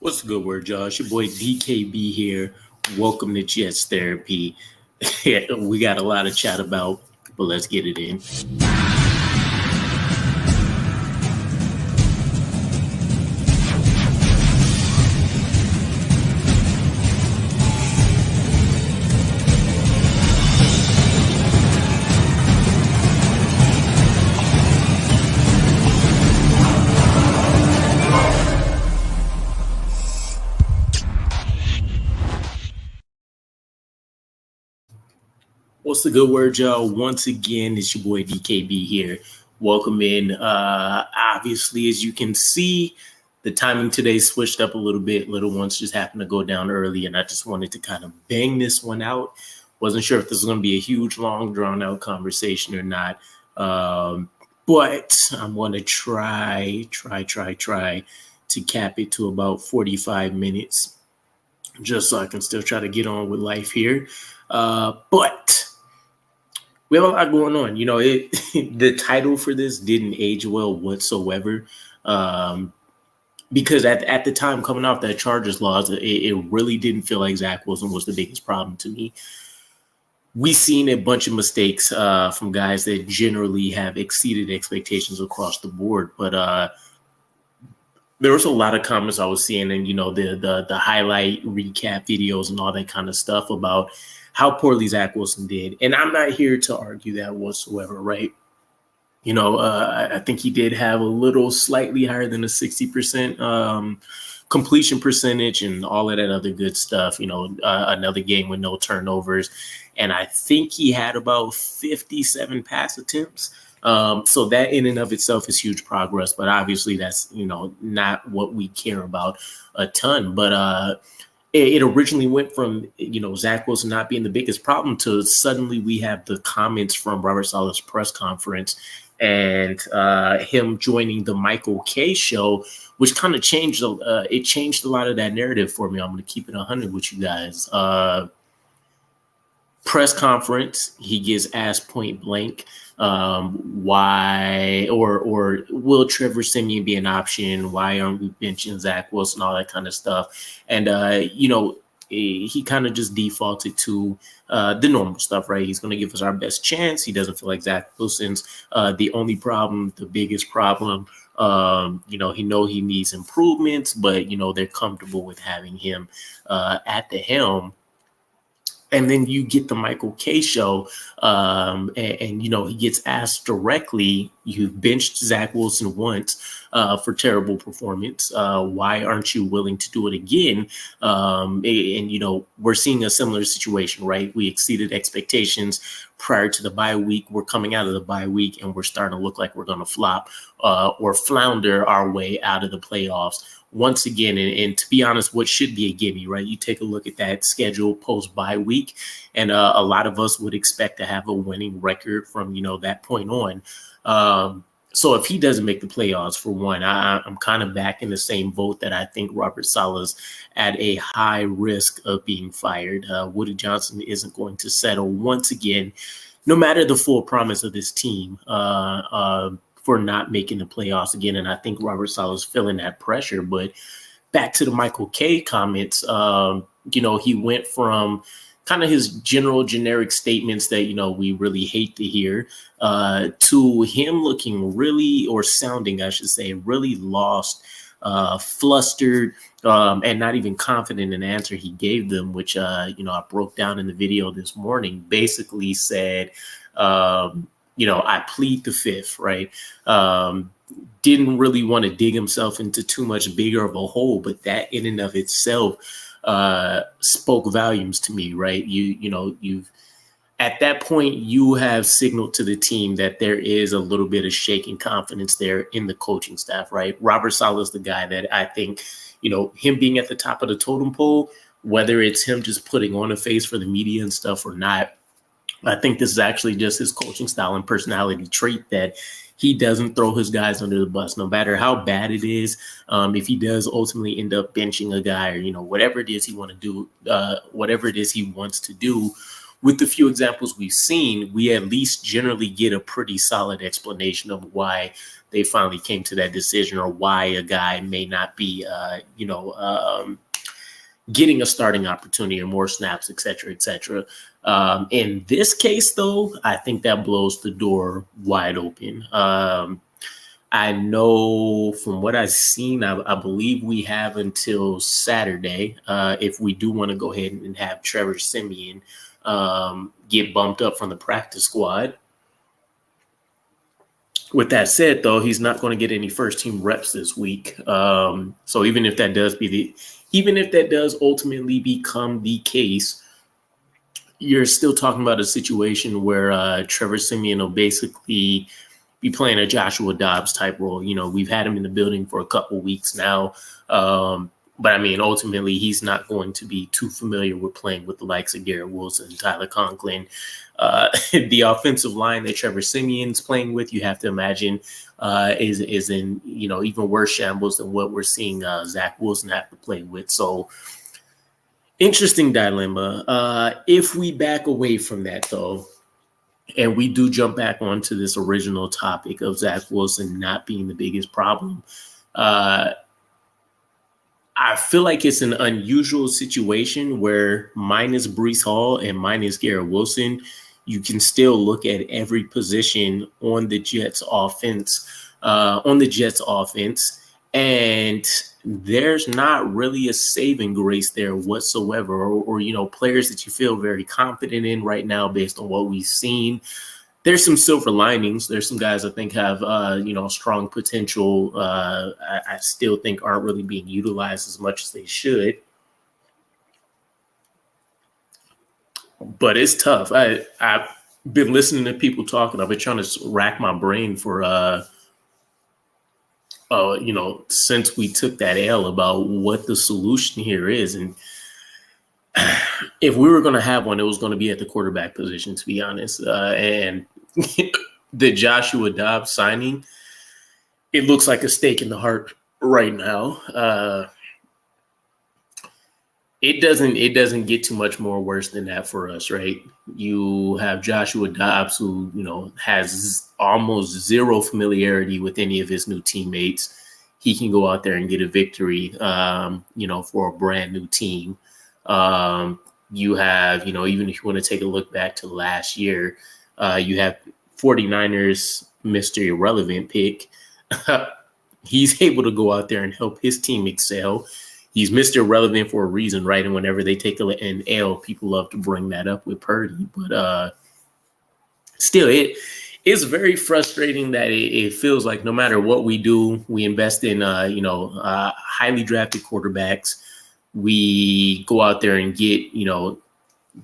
What's the good word, y'all? It's your boy DKB here. Welcome to Jets Therapy. We got a lot of chat about, but let's get it in. What's the good word, y'all? Once again, it's your boy DKB here. Welcome in. Obviously, as you can see, the timing today switched up a little bit. Little ones just happened to go down early, and I just wanted to kind of bang this one out. Wasn't sure if this was going to be a huge, long, drawn-out conversation or not. But I'm going to try to cap it to about 45 minutes, just so I can still try to get on with life here. But we have a lot going on. The title for this didn't age well whatsoever. Because at the time coming off that Chargers loss, it really didn't feel like Zach Wilson was the biggest problem to me. We've seen a bunch of mistakes from guys that generally have exceeded expectations across the board. But there was a lot of comments I was seeing, and the highlight recap videos and all that kind of stuff about how poorly Zach Wilson did. And I'm not here to argue that whatsoever, right? I think he did have a little slightly higher than a 60% completion percentage and all of that other good stuff. Another game with no turnovers. And I think he had about 57 pass attempts. So that in and of itself is huge progress. But obviously that's, not what we care about a ton. But it originally went from, Zach Wilson not being the biggest problem to suddenly we have the comments from Robert Saleh's press conference and him joining the Michael K show, which kind of changed a lot of that narrative for me. I'm going to keep it 100 with you guys. Press conference, he gets asked point blank, why or will Trevor Siemian be an option? Why aren't we benching Zach Wilson? All that kind of stuff. And, he kind of just defaulted to the normal stuff, right? He's going to give us our best chance. He doesn't feel like Zach Wilson's the only problem, the biggest problem. He needs improvements, but, they're comfortable with having him at the helm. And then you get the Michael K show, and he gets asked directly, you've benched Zach Wilson once for terrible performance. Why aren't you willing to do it again? We're seeing a similar situation, right? We exceeded expectations prior to the bye week. We're coming out of the bye week, and we're starting to look like we're going to flop or flounder our way out of the playoffs once again. And to be honest, what should be a gimme, right? You take a look at that schedule post-bye week, and a lot of us would expect to have a winning record from, that point on. So if he doesn't make the playoffs, for one, I'm kind of back in the same boat that I think Robert Saleh's at a high risk of being fired. Woody Johnson isn't going to settle once again, no matter the full promise of this team, for not making the playoffs again. And I think Robert Saleh's feeling that pressure. But back to the Michael K comments, he went from kind of his generic statements that, we really hate to hear, to him looking really, or sounding, I should say, really lost, flustered, and not even confident in the answer he gave them, which, I broke down in the video this morning, basically said, I plead the fifth, right? Didn't really want to dig himself into too much bigger of a hole, but that in and of itself spoke volumes to me, right? You've at that point, you have signaled to the team that there is a little bit of shaking confidence there in the coaching staff, right? Robert Saleh is the guy that I think, him being at the top of the totem pole, whether it's him just putting on a face for the media and stuff or not, I think this is actually just his coaching style and personality trait that he doesn't throw his guys under the bus, no matter how bad it is. If he does ultimately end up benching a guy or, whatever it is he wants to do, with the few examples we've seen, we at least generally get a pretty solid explanation of why they finally came to that decision, or why a guy may not be, getting a starting opportunity or more snaps, et cetera, et cetera. In this case, though, I think that blows the door wide open. I know from what I've seen, I believe we have until Saturday, if we do want to go ahead and have Trevor Siemian get bumped up from the practice squad. With that said, though, he's not going to get any first team reps this week. So even if that does ultimately become the case, you're still talking about a situation where Trevor Siemian will basically be playing a Joshua Dobbs type role. We've had him in the building for a couple weeks now. But I mean, ultimately, he's not going to be too familiar with playing with the likes of Garrett Wilson, Tyler Conklin. The offensive line that Trevor Siemian's playing with, you have to imagine, is in even worse shambles than what we're seeing Zach Wilson have to play with. So, interesting dilemma. If we back away from that, though, and we do jump back onto this original topic of Zach Wilson not being the biggest problem, I feel like it's an unusual situation where minus Breece Hall and minus Garrett Wilson, you can still look at every position on the Jets offense, and there's not really a saving grace there whatsoever, or players that you feel very confident in right now based on what we've seen. There's some silver linings. There's some guys I think have, strong potential. I still think aren't really being utilized as much as they should. But it's tough. I've been listening to people talking. I've been trying to rack my brain for, since we took that L about what the solution here is. And if we were going to have one, it was going to be at the quarterback position, to be honest. And the Joshua Dobbs signing, it looks like a stake in the heart right now. It doesn't get too much more worse than that for us, right? You have Joshua Dobbs, who has almost zero familiarity with any of his new teammates. He can go out there and get a victory, for a brand new team. You have, even if you want to take a look back to last year, you have 49ers Mr. Irrelevant pick. He's able to go out there and help his team excel. He's Mr. Irrelevant for a reason, right? And whenever they take an L, people love to bring that up with Purdy. But still, it's very frustrating that it feels like no matter what we do, we invest in, highly drafted quarterbacks. We go out there and get, the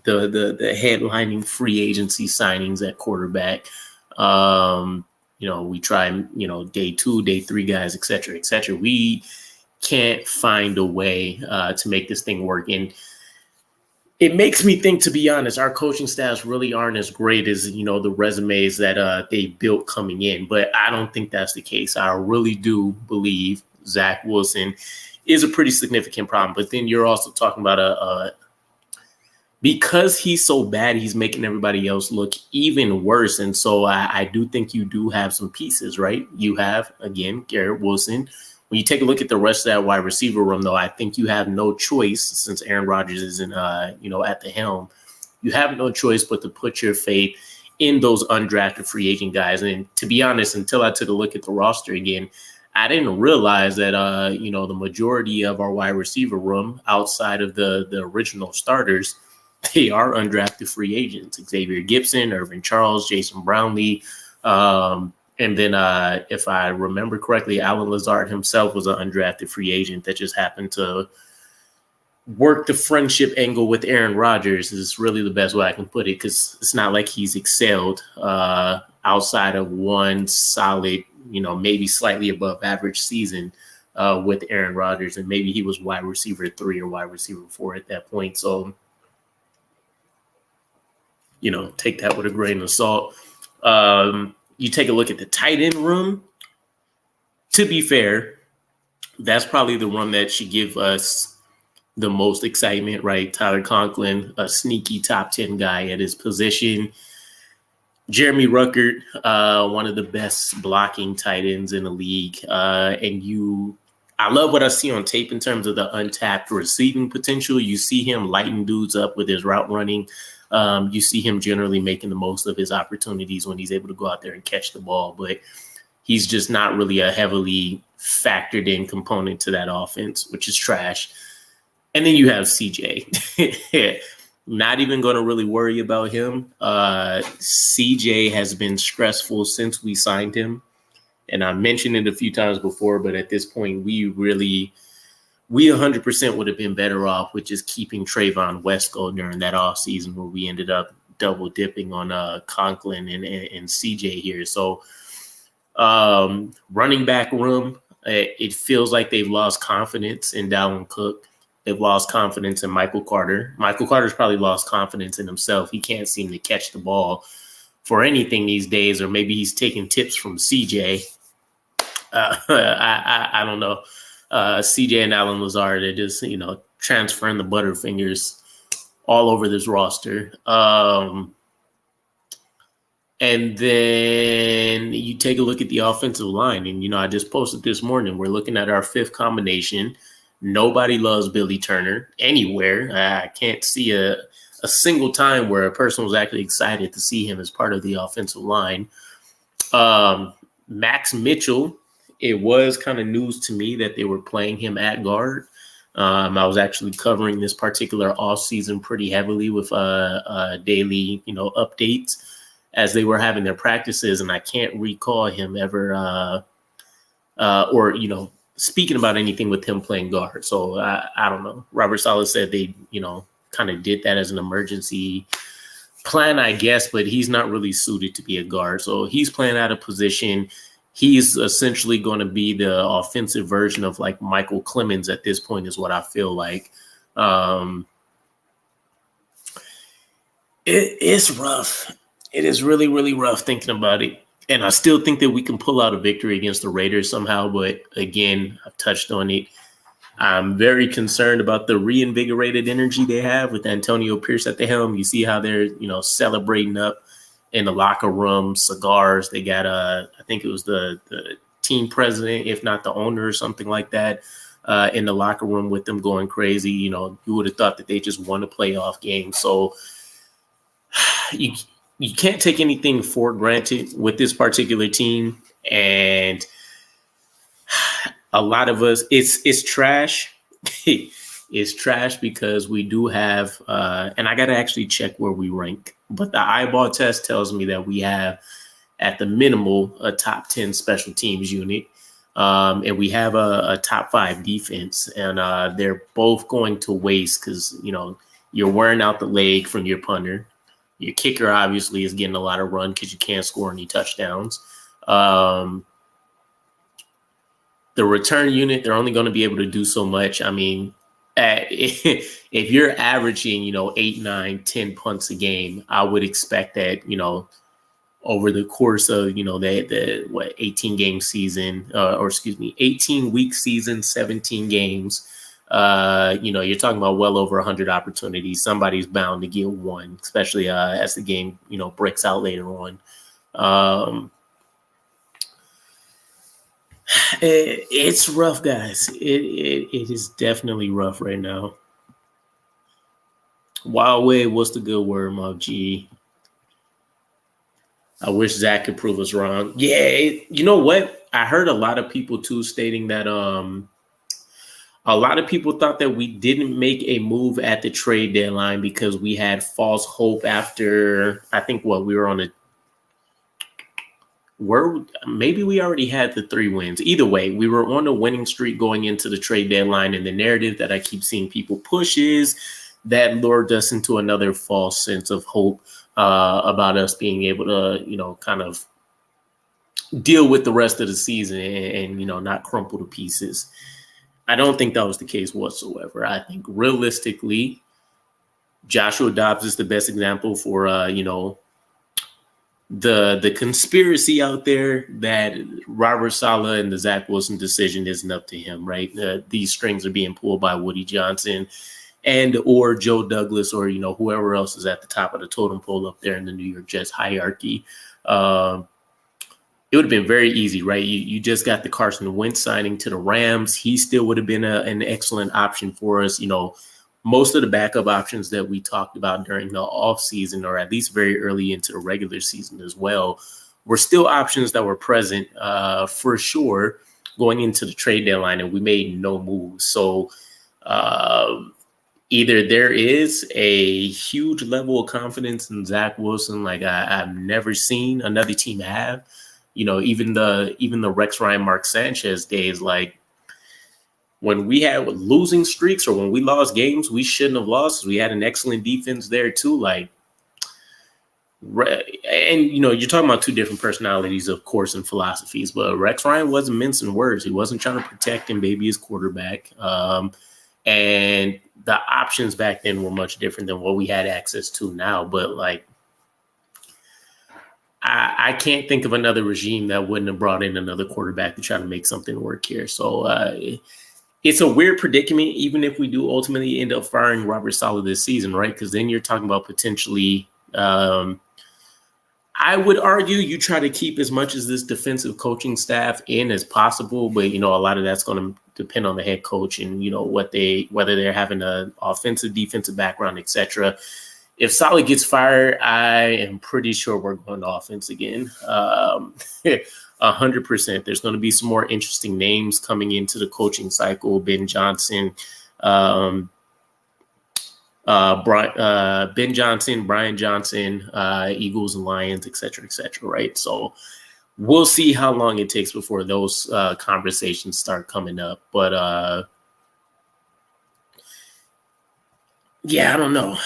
headlining free agency signings at quarterback. We try, day 2, day 3 guys, et cetera, et cetera. We can't find a way to make this thing work. And it makes me think, to be honest, our coaching staffs really aren't as great as, the resumes that they built coming in. But I don't think that's the case. I really do believe Zach Wilson is a pretty significant problem. But then you're also talking about because he's so bad, he's making everybody else look even worse. And so I do think you do have some pieces, right? You have, again, Garrett Wilson. When you take a look at the rest of that wide receiver room, though, I think you have no choice, since Aaron Rodgers isn't, at the helm. You have no choice but to put your faith in those undrafted free agent guys. And to be honest, until I took a look at the roster again, I didn't realize that, the majority of our wide receiver room, outside of the original starters, they are undrafted free agents. Xavier Gibson, Irvin Charles, Jason Brownlee, and then if I remember correctly, Alan Lazard himself was an undrafted free agent that just happened to work the friendship angle with Aaron Rodgers, is really the best way I can put it, because it's not like he's excelled outside of one solid, maybe slightly above average season with Aaron Rodgers. And maybe he was wide receiver 3 or wide receiver 4 at that point. So, take that with a grain of salt. You take a look at the tight end room. To be fair, that's probably the one that should give us the most excitement, right? Tyler Conklin, a sneaky top 10 guy at his position. Jeremy Ruckert, one of the best blocking tight ends in the league. I love what I see on tape in terms of the untapped receiving potential. You see him lighting dudes up with his route running. You see him generally making the most of his opportunities when he's able to go out there and catch the ball. But he's just not really a heavily factored in component to that offense, which is trash. And then you have CJ. Not even going to really worry about him. CJ has been stressful since we signed him. And I mentioned it a few times before, but at this point, we 100% would have been better off with just keeping Trayvon Wesco during that offseason where we ended up double dipping on Conklin and CJ here. So running back room, it feels like they've lost confidence in Dalvin Cook. They've lost confidence in Michael Carter. Michael Carter's probably lost confidence in himself. He can't seem to catch the ball for anything these days, or maybe he's taking tips from CJ. I don't know. CJ and Allen Lazard, they're just, transferring the Butterfingers all over this roster. And then you take a look at the offensive line. And, I just posted this morning, we're looking at our fifth combination. Nobody loves Billy Turner anywhere. I can't see a single time where a person was actually excited to see him as part of the offensive line. Max Mitchell, it was kind of news to me that they were playing him at guard. I was actually covering this particular offseason pretty heavily with daily, updates as they were having their practices, and I can't recall him ever speaking about anything with him playing guard. So I don't know. Robert Saleh said they, kind of did that as an emergency plan, I guess, but he's not really suited to be a guard. So he's playing out of position. He's essentially going to be the offensive version of like Michael Clemens at this point is what I feel like. It's rough. It is really, really rough thinking about it. And I still think that we can pull out a victory against the Raiders somehow. But again, I've touched on it. I'm very concerned about the reinvigorated energy they have with Antonio Pierce at the helm. You see how they're, celebrating up in the locker room, cigars. They got, I think it was the team president, if not the owner or something like that, in the locker room with them going crazy. You would have thought that they just won a playoff game. So you can't take anything for granted with this particular team. And a lot of us, it's trash. It's trash because we do have, and I got to actually check where we rank, but the eyeball test tells me that we have at the minimal a top 10 special teams unit. And we have a top 5 defense, and they're both going to waste because, you're wearing out the leg from your punter. Your kicker obviously is getting a lot of run because you can't score any touchdowns. The return unit, they're only going to be able to do so much. I mean, if you're averaging, 8, 9, 10 punts a game, I would expect that, over the course of, the 18 game season, 18-week season, 17 games, you're talking about well over 100 opportunities. Somebody's bound to get one, especially as the game, breaks out later on. It's rough, guys. It is definitely rough right now. Wild Way, what's the good word, Mob G? I wish Zach could prove us wrong. Yeah, you know what? I heard a lot of people too stating that a lot of people thought that we didn't make a move at the trade deadline because we had false hope after, I think, we were on a maybe we already had the 3 wins. Either way, we were on a winning streak going into the trade deadline, and the narrative that I keep seeing people push is that lured us into another false sense of hope about us being able to, kind of deal with the rest of the season and not crumple to pieces. I don't think that was the case whatsoever. I think realistically, Joshua Dobbs is the best example for, the conspiracy out there that Robert Saleh and the Zach Wilson decision isn't up to him, right? These strings are being pulled by Woody Johnson and or Joe Douglas or, whoever else is at the top of the totem pole up there in the New York Jets hierarchy. It would have been very easy, right? You just got the Carson Wentz signing to the Rams. He still would have been an excellent option for us. Most of the backup options that we talked about during the offseason, or at least very early into the regular season as well, were still options that were present for sure going into the trade deadline, and we made no moves. So either there is a huge level of confidence in Zach Wilson like I've never seen another team have. Even the Rex Ryan, Mark Sanchez days, like when we had losing streaks or when we lost games we shouldn't have lost, we had an excellent defense there too. Like, and you're talking about two different personalities, of course, and philosophies. But Rex Ryan wasn't mincing words. He wasn't trying to protect and baby his quarterback. And the options back then were much different than what we had access to now. But like, I can't think of another regime that wouldn't have brought in another quarterback to try to make something work here. So it's a weird predicament, even if we do ultimately end up firing Robert Saleh this season, right? Because then you're talking about potentially, I would argue you try to keep as much as this defensive coaching staff in as possible, but a lot of that's going to depend on the head coach and whether they're having an offensive, defensive background, etc. If Saleh gets fired, I am pretty sure we're going to offense again. 100%. There's going to be some more interesting names coming into the coaching cycle. Ben Johnson, Brian Johnson, Eagles and Lions, et cetera, right? So we'll see how long it takes before those conversations start coming up. But yeah, I don't know.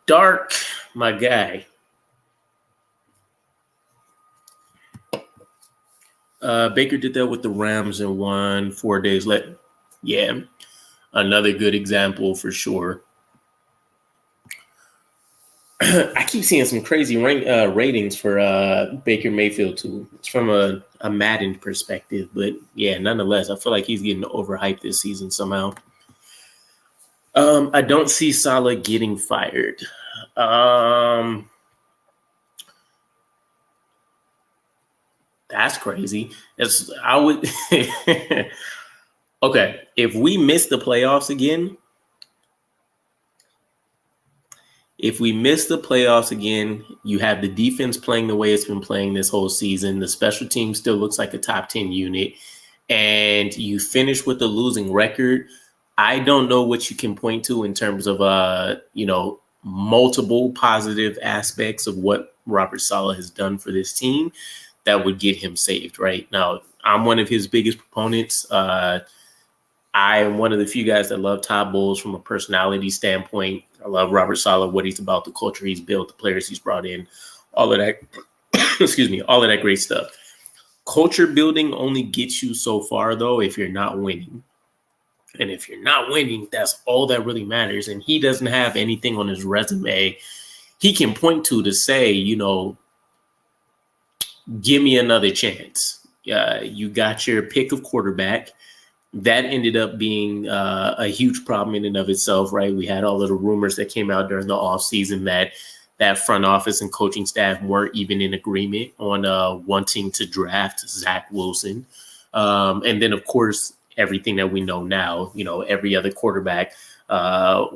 Dark, my guy. Baker did that with the Rams and won 4 days later. Yeah, another good example for sure. I keep seeing some crazy ratings for Baker Mayfield too. It's from a Madden perspective, but yeah, nonetheless, I feel like he's getting overhyped this season somehow. I don't see Saleh getting fired. That's crazy. Okay, if we miss the playoffs again, you have the defense playing the way it's been playing this whole season. The special team still looks like a top 10 unit, and you finish with a losing record. I don't know what you can point to in terms of, multiple positive aspects of what Robert Saleh has done for this team that would get him saved right now. I'm one of his biggest proponents. I am one of the few guys that love Todd Bowles from a personality standpoint. I love Robert Saleh, what he's about, the culture he's built, the players he's brought in, all of that. All of that great stuff. Culture building only gets you so far, though, if you're not winning. And if you're not winning, that's all that really matters. And he doesn't have anything on his resume he can point to say, give me another chance. You got your pick of quarterback. That ended up being a huge problem in and of itself, right? We had all of the rumors that came out during the offseason that front office and coaching staff weren't even in agreement on wanting to draft Zach Wilson. And then, of course, everything that we know now, every other quarterback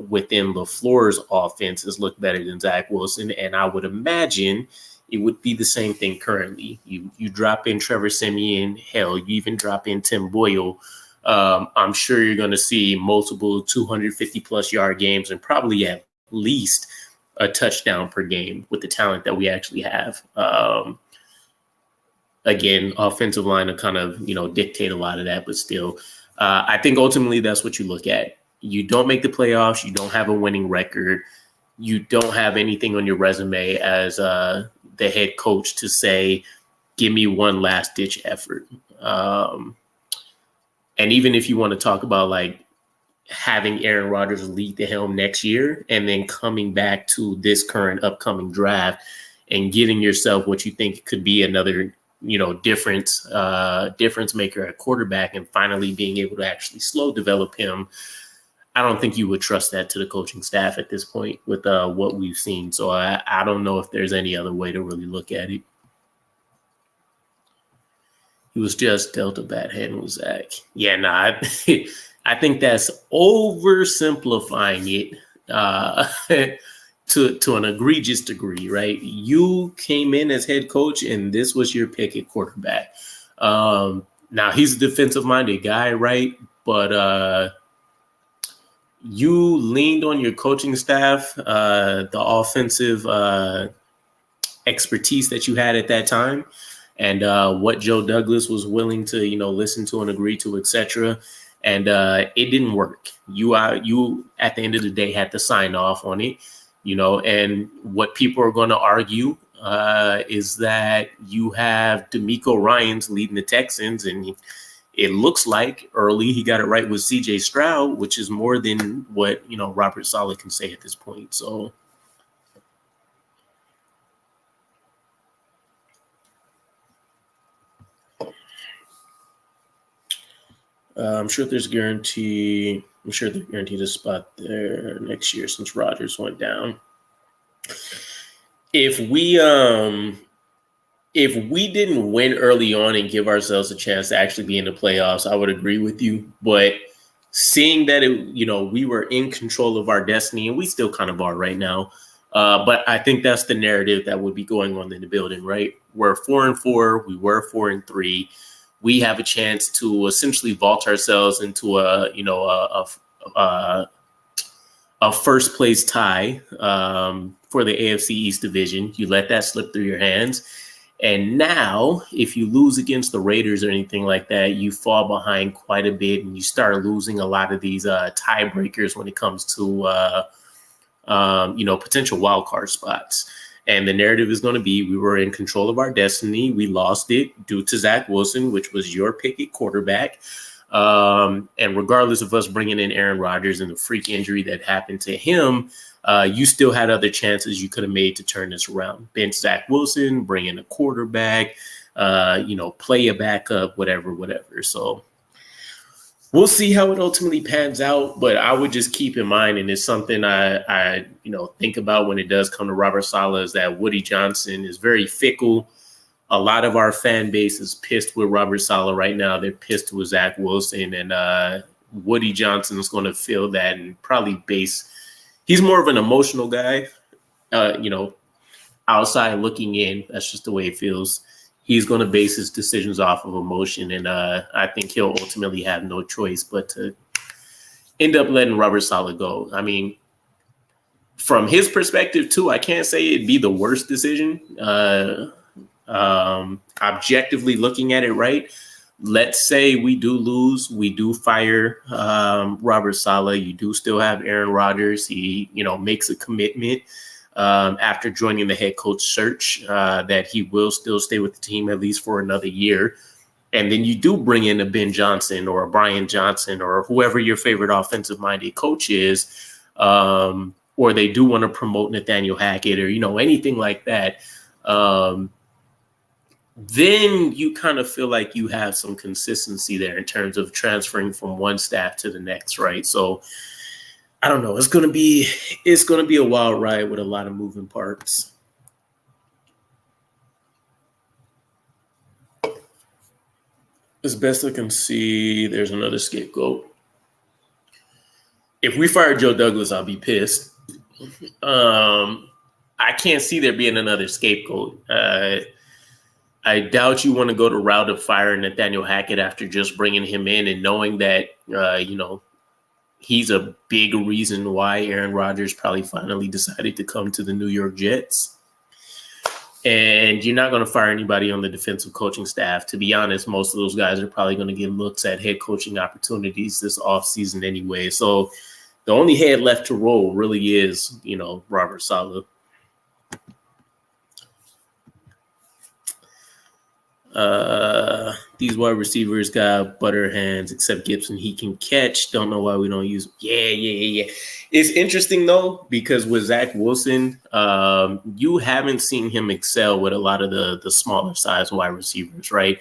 within LaFleur's offense has looked better than Zach Wilson. And I would imagine it would be the same thing currently. You drop in Trevor Siemian, hell, you even drop in Tim Boyle. I'm sure you're going to see multiple 250-plus yard games and probably at least a touchdown per game with the talent that we actually have. Again, offensive line will kind of, dictate a lot of that, but still, I think ultimately that's what you look at. You don't make the playoffs. You don't have a winning record. You don't have anything on your resume as the head coach to say, give me one last ditch effort. And even if you want to talk about like having Aaron Rodgers lead the helm next year and then coming back to this current upcoming draft and getting yourself what you think could be another, difference maker at quarterback and finally being able to actually slow develop him. I don't think you would trust that to the coaching staff at this point with what we've seen. So I don't know if there's any other way to really look at it. He was just dealt a bad hand with Zach. Yeah, nah, I think that's oversimplifying it to an egregious degree, right? You came in as head coach, and this was your pick at quarterback. Now, he's a defensive-minded guy, right? But you leaned on your coaching staff, the offensive expertise that you had at that time, and what Joe Douglas was willing to, listen to and agree to, etc. And it didn't work. You at the end of the day had to sign off on it, and what people are going to argue is that you have DeMeco Ryans leading the Texans, and it looks like early he got it right with CJ Stroud, which is more than what, Robert Saleh can say at this point. So I'm sure they're guaranteed a spot there next year since Rodgers went down. If we didn't win early on and give ourselves a chance to actually be in the playoffs, I would agree with you. But seeing that we were in control of our destiny, and we still kind of are right now. But I think that's the narrative that would be going on in the building, right? We're 4-4. We were 4-3. We have a chance to essentially vault ourselves into a first place tie for the AFC East division. You let that slip through your hands. And now if you lose against the Raiders or anything like that, you fall behind quite a bit and you start losing a lot of these tiebreakers when it comes to, potential wild card spots. And the narrative is going to be we were in control of our destiny. We lost it due to Zach Wilson, which was your pick at quarterback. And regardless of us bringing in Aaron Rodgers and the freak injury that happened to him, you still had other chances you could have made to turn this around. Bench Zach Wilson, bring in a quarterback, play a backup, whatever. So we'll see how it ultimately pans out, but I would just keep in mind, and it's something I think about when it does come to Robert Saleh, is that Woody Johnson is very fickle. A lot of our fan base is pissed with Robert Saleh right now. They're pissed with Zach Wilson, and Woody Johnson is going to feel that and probably base. He's more of an emotional guy, outside looking in. That's just the way it feels. He's going to base his decisions off of emotion, and I think he'll ultimately have no choice but to end up letting Robert Saleh go. I mean, from his perspective, too, I can't say it'd be the worst decision. Objectively looking at it, right? Let's say we do lose, we do fire Robert Saleh. You do still have Aaron Rodgers. He, makes a commitment after joining the head coach search that he will still stay with the team at least for another year. And then you do bring in a Ben Johnson or a Brian Johnson or whoever your favorite offensive-minded coach is, or they do want to promote Nathaniel Hackett or, anything like that. Then you kind of feel like you have some consistency there in terms of transferring from one staff to the next, right? So I don't know. It's gonna be a wild ride with a lot of moving parts. As best I can see, there's another scapegoat. If we fire Joe Douglas, I'll be pissed. I can't see there being another scapegoat. I doubt you want to go the route of firing Nathaniel Hackett after just bringing him in and knowing that, he's a big reason why Aaron Rodgers probably finally decided to come to the New York Jets. And you're not going to fire anybody on the defensive coaching staff. To be honest, most of those guys are probably going to get looks at head coaching opportunities this offseason anyway. So the only head left to roll really is, Robert Saleh. These wide receivers got butter hands, except Gibson. He can catch. Don't know why we don't use. Yeah. It's interesting though, because with Zach Wilson, you haven't seen him excel with a lot of the smaller size wide receivers, right?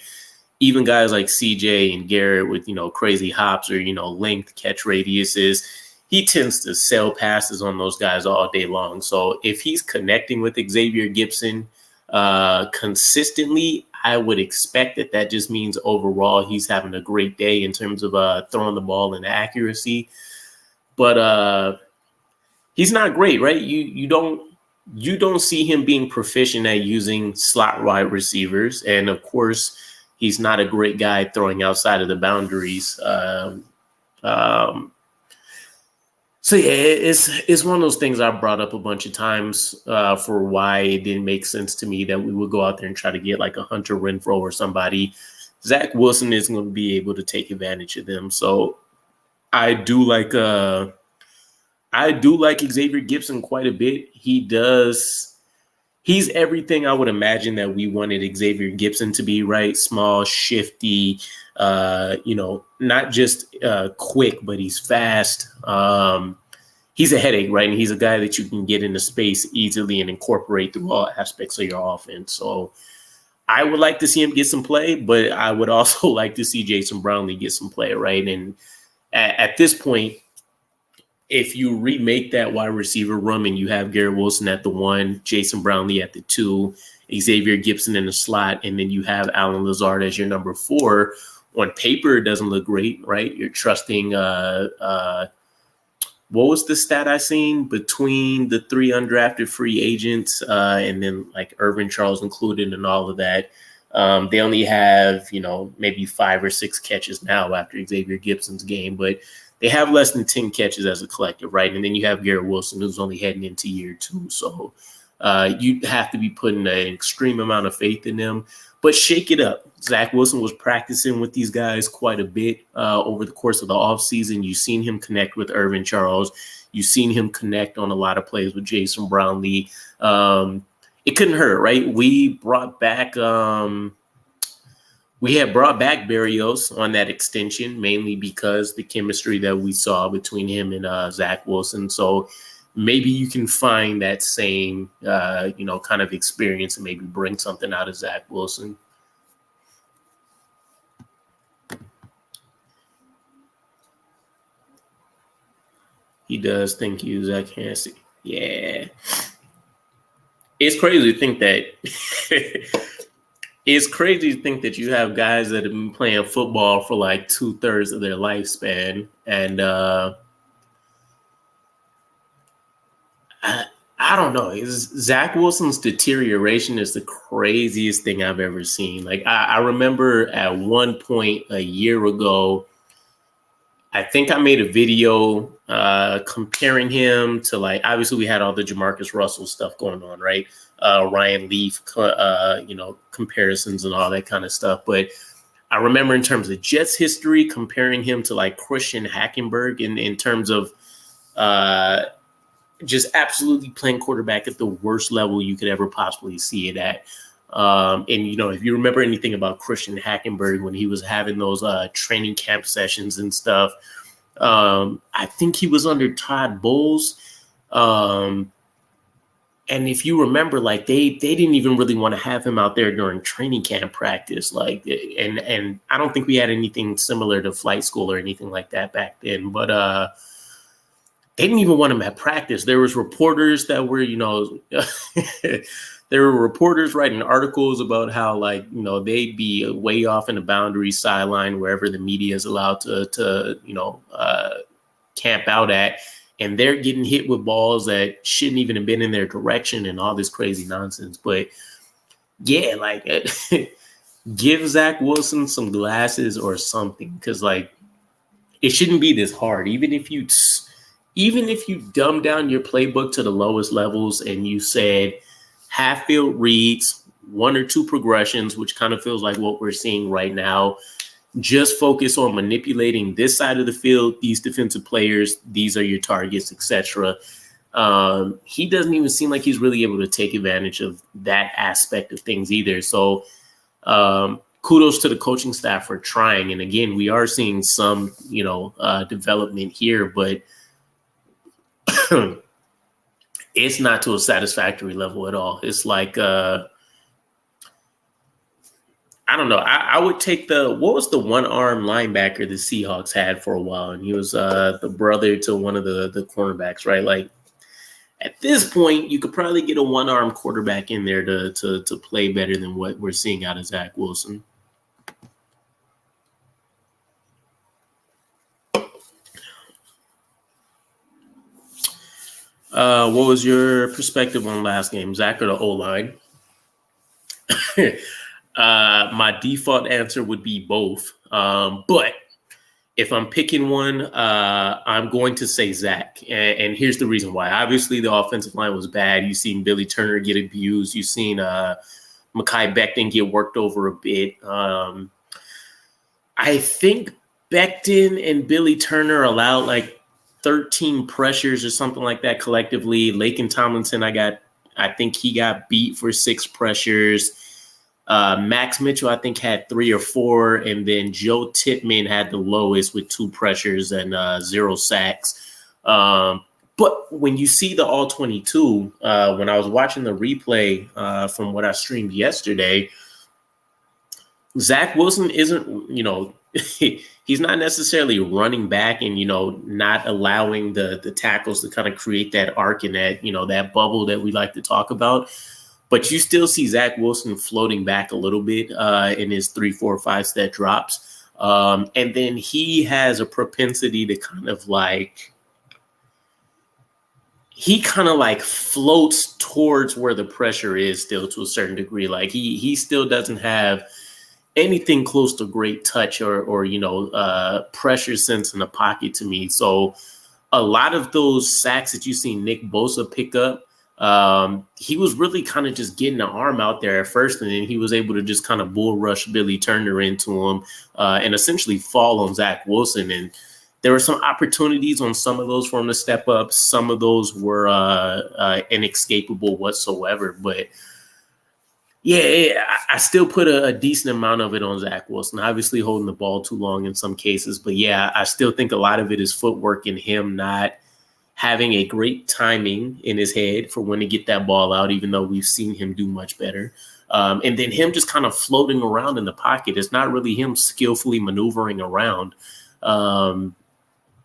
Even guys like CJ and Garrett with, crazy hops or, length catch radiuses, he tends to sell passes on those guys all day long. So if he's connecting with Xavier Gibson consistently, I would expect that just means overall he's having a great day in terms of throwing the ball and accuracy. But he's not great, right? You don't see him being proficient at using slot wide receivers, and of course, he's not a great guy throwing outside of the boundaries. So yeah, it's one of those things I brought up a bunch of times for why it didn't make sense to me that we would go out there and try to get like a Hunter Renfrow or somebody. Zach Wilson isn't going to be able to take advantage of them. So I do like Xavier Gibson quite a bit. He's everything I would imagine that we wanted Xavier Gibson to be, right? Small, shifty, not just quick, but he's fast. He's a headache, right? And he's a guy that you can get into space easily and incorporate through all aspects of your offense. So I would like to see him get some play, but I would also like to see Jason Brownlee get some play, right? And at this point, if you remake that wide receiver room and you have Garrett Wilson at the 1, Jason Brownlee at the 2, Xavier Gibson in the slot, and then you have Allen Lazard as your number 4, on paper, it doesn't look great, right? You're trusting what was the stat I seen between the 3 undrafted free agents and then like Irvin Charles included and all of that. They only have, maybe 5 or 6 catches now after Xavier Gibson's game, but they have less than 10 catches as a collective, right? And then you have Garrett Wilson, who's only heading into year 2. So you have to be putting an extreme amount of faith in them. But shake it up. Zach Wilson was practicing with these guys quite a bit over the course of the offseason. You've seen him connect with Irvin Charles. You've seen him connect on a lot of plays with Jason Brownlee. It couldn't hurt, right? We had brought back Berrios on that extension, mainly because the chemistry that we saw between him and Zach Wilson. So maybe you can find that same, kind of experience and maybe bring something out of Zach Wilson. He does. Thank you, Zach Hansen. Yeah. It's crazy to think that it's crazy to think that you have guys that have been playing football for like 2/3 of their lifespan. And I don't know. Zach Wilson's deterioration is the craziest thing I've ever seen. Like I remember at one point a year ago, I think I made a video comparing him to, like, obviously we had all the Jamarcus Russell stuff going on, right? Ryan Leaf, comparisons and all that kind of stuff. But I remember in terms of Jets history, comparing him to like Christian Hackenberg in terms of just absolutely playing quarterback at the worst level you could ever possibly see it at. And, if you remember anything about Christian Hackenberg when he was having those training camp sessions and stuff, I think he was under Todd Bowles. And if you remember, like they didn't even really want to have him out there during training camp practice. Like, and I don't think we had anything similar to flight school or anything like that back then, but they didn't even want him at practice. There was reporters that were, there were reporters writing articles about how, like, they'd be way off in the boundary sideline, wherever the media is allowed to camp out at. And they're getting hit with balls that shouldn't even have been in their direction and all this crazy nonsense. But yeah, like give Zach Wilson some glasses or something, because like it shouldn't be this hard. Even if you dumb down your playbook to the lowest levels and you said half field reads, 1 or 2 progressions, which kind of feels like what we're seeing right now. Just focus on manipulating this side of the field, these defensive players, these are your targets, etc. He doesn't even seem like he's really able to take advantage of that aspect of things either. So kudos to the coaching staff for trying. And again, we are seeing some, development here, but it's not to a satisfactory level at all. It's like, I don't know. I would take what was the one-arm linebacker the Seahawks had for a while? And he was the brother to one of the cornerbacks, right? Like, at this point, you could probably get a one-arm quarterback in there to play better than what we're seeing out of Zach Wilson. What was your perspective on last game, Zach or the O-line? My default answer would be both. But if I'm picking one, I'm going to say Zach. And here's the reason why. Obviously, the offensive line was bad. You've seen Billy Turner get abused. You've seen Mekhi Becton get worked over a bit. I think Becton and Billy Turner allowed like 13 pressures or something like that collectively. Laken Tomlinson, I think he got beat for 6 pressures. Max Mitchell, I think, had 3 or 4, and then Joe Tippmann had the lowest with 2 pressures and 0 sacks. But when you see the all 22, when I was watching the replay from what I streamed yesterday, Zach Wilson isn't, he's not necessarily running back and, not allowing the tackles to kind of create that arc and that, that bubble that we like to talk about. But you still see Zach Wilson floating back a little bit in his 3, 4, 5 step drops. And then he has a propensity to kind of floats towards where the pressure is still to a certain degree. Like he still doesn't have anything close to great touch or pressure sense in the pocket to me. So a lot of those sacks that you see Nick Bosa pick up, he was really kind of just getting the arm out there at first, and then he was able to just kind of bull rush Billy Turner into him and essentially fall on Zach Wilson. And there were some opportunities on some of those for him to step up. Some of those were inescapable whatsoever. But yeah, I still put a decent amount of it on Zach Wilson, obviously holding the ball too long in some cases. But yeah, I still think a lot of it is footwork and him not having a great timing in his head for when to get that ball out, even though we've seen him do much better. And then him just kind of floating around in the pocket. It's not really him skillfully maneuvering around,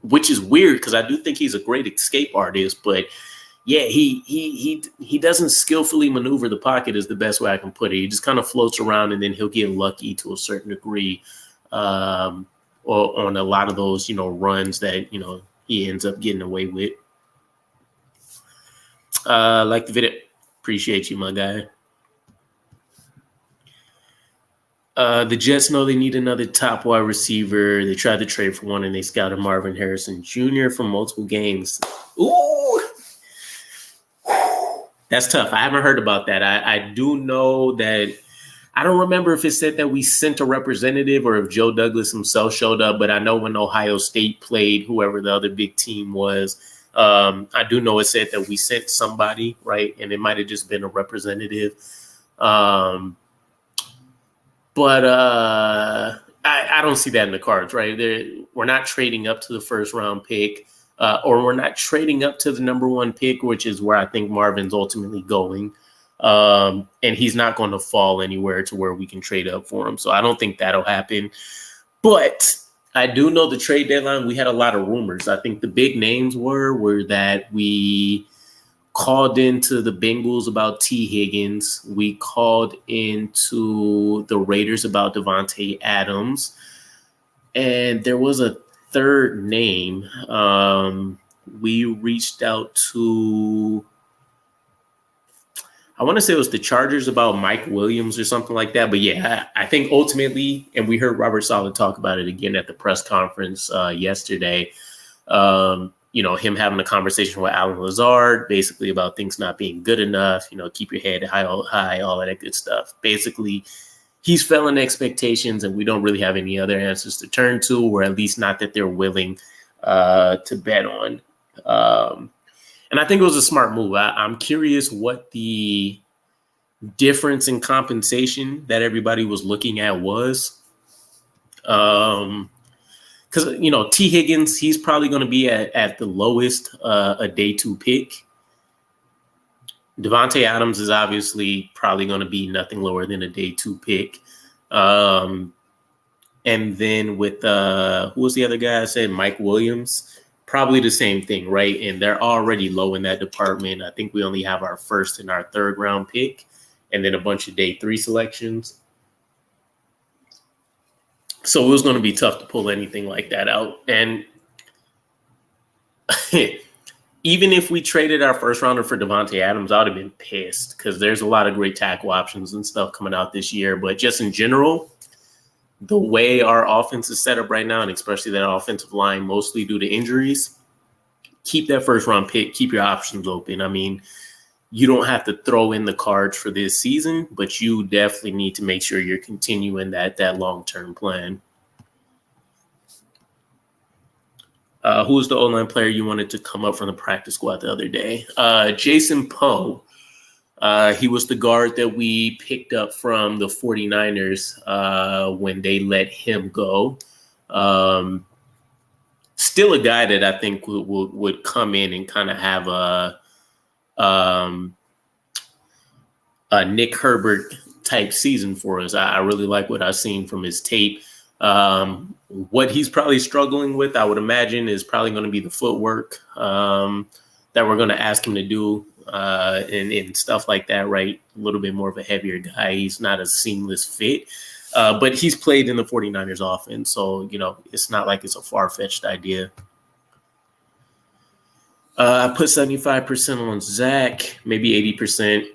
which is weird because I do think he's a great escape artist. But yeah, he doesn't skillfully maneuver the pocket is the best way I can put it. He just kind of floats around and then he'll get lucky to a certain degree or on a lot of those, runs that, he ends up getting away with. Like the video. Appreciate you, my guy. The Jets know they need another top wide receiver. They tried to trade for one, and they scouted Marvin Harrison Jr. for multiple games. Ooh! That's tough. I haven't heard about that. I do know that I don't remember if it said that we sent a representative or if Joe Douglas himself showed up, but I know when Ohio State played whoever the other big team was, I do know it said that we sent somebody, right? And it might have just been a representative. But I don't see that in the cards, right? We're not trading up to the first round pick, or we're not trading up to the number 1 pick, which is where I think Marvin's ultimately going. And he's not going to fall anywhere to where we can trade up for him. So I don't think that'll happen. But I do know the trade deadline, we had a lot of rumors. I think the big names were that we called into the Bengals about T. Higgins. We called into the Raiders about Devontae Adams. And there was a third name. We reached out to, I want to say it was the Chargers about Mike Williams or something like that. But yeah, I think ultimately, and we heard Robert Saleh talk about it again at the press conference yesterday, him having a conversation with Alan Lazard, basically about things not being good enough, keep your head high, all that good stuff. Basically, he's failing expectations and we don't really have any other answers to turn to, or at least not that they're willing to bet on. And I think it was a smart move. I'm curious what the difference in compensation that everybody was looking at was. Because, T. Higgins, he's probably going to be at the lowest, a day 2 pick. Devontae Adams is obviously probably going to be nothing lower than a day 2 pick. And then with, who was the other guy I said? Mike Williams. Probably the same thing, right? And they're already low in that department. I think we only have our first and our third round pick, and then a bunch of day 3 selections. So it was going to be tough to pull anything like that out. And even if we traded our first rounder for Devontae Adams, I would have been pissed because there's a lot of great tackle options and stuff coming out this year. But just in general, the way our offense is set up right now, and especially that offensive line, mostly due to injuries, keep that first round pick, keep your options open. I mean, you don't have to throw in the cards for this season, but you definitely need to make sure you're continuing that long-term plan. Who was the O-line player you wanted to come up from the practice squad the other day? Jason Poe. He was the guard that we picked up from the 49ers when they let him go. Still a guy that I think would come in and kind of have a Nick Herbert type season for us. I really like what I've seen from his tape. What he's probably struggling with, I would imagine, is probably going to be the footwork that we're going to ask him to do and stuff like that, right? A little bit more of a heavier guy. He's not a seamless fit, but he's played in the 49ers offense, so, it's not like it's a far-fetched idea. I put 75% on Zach, maybe 80%.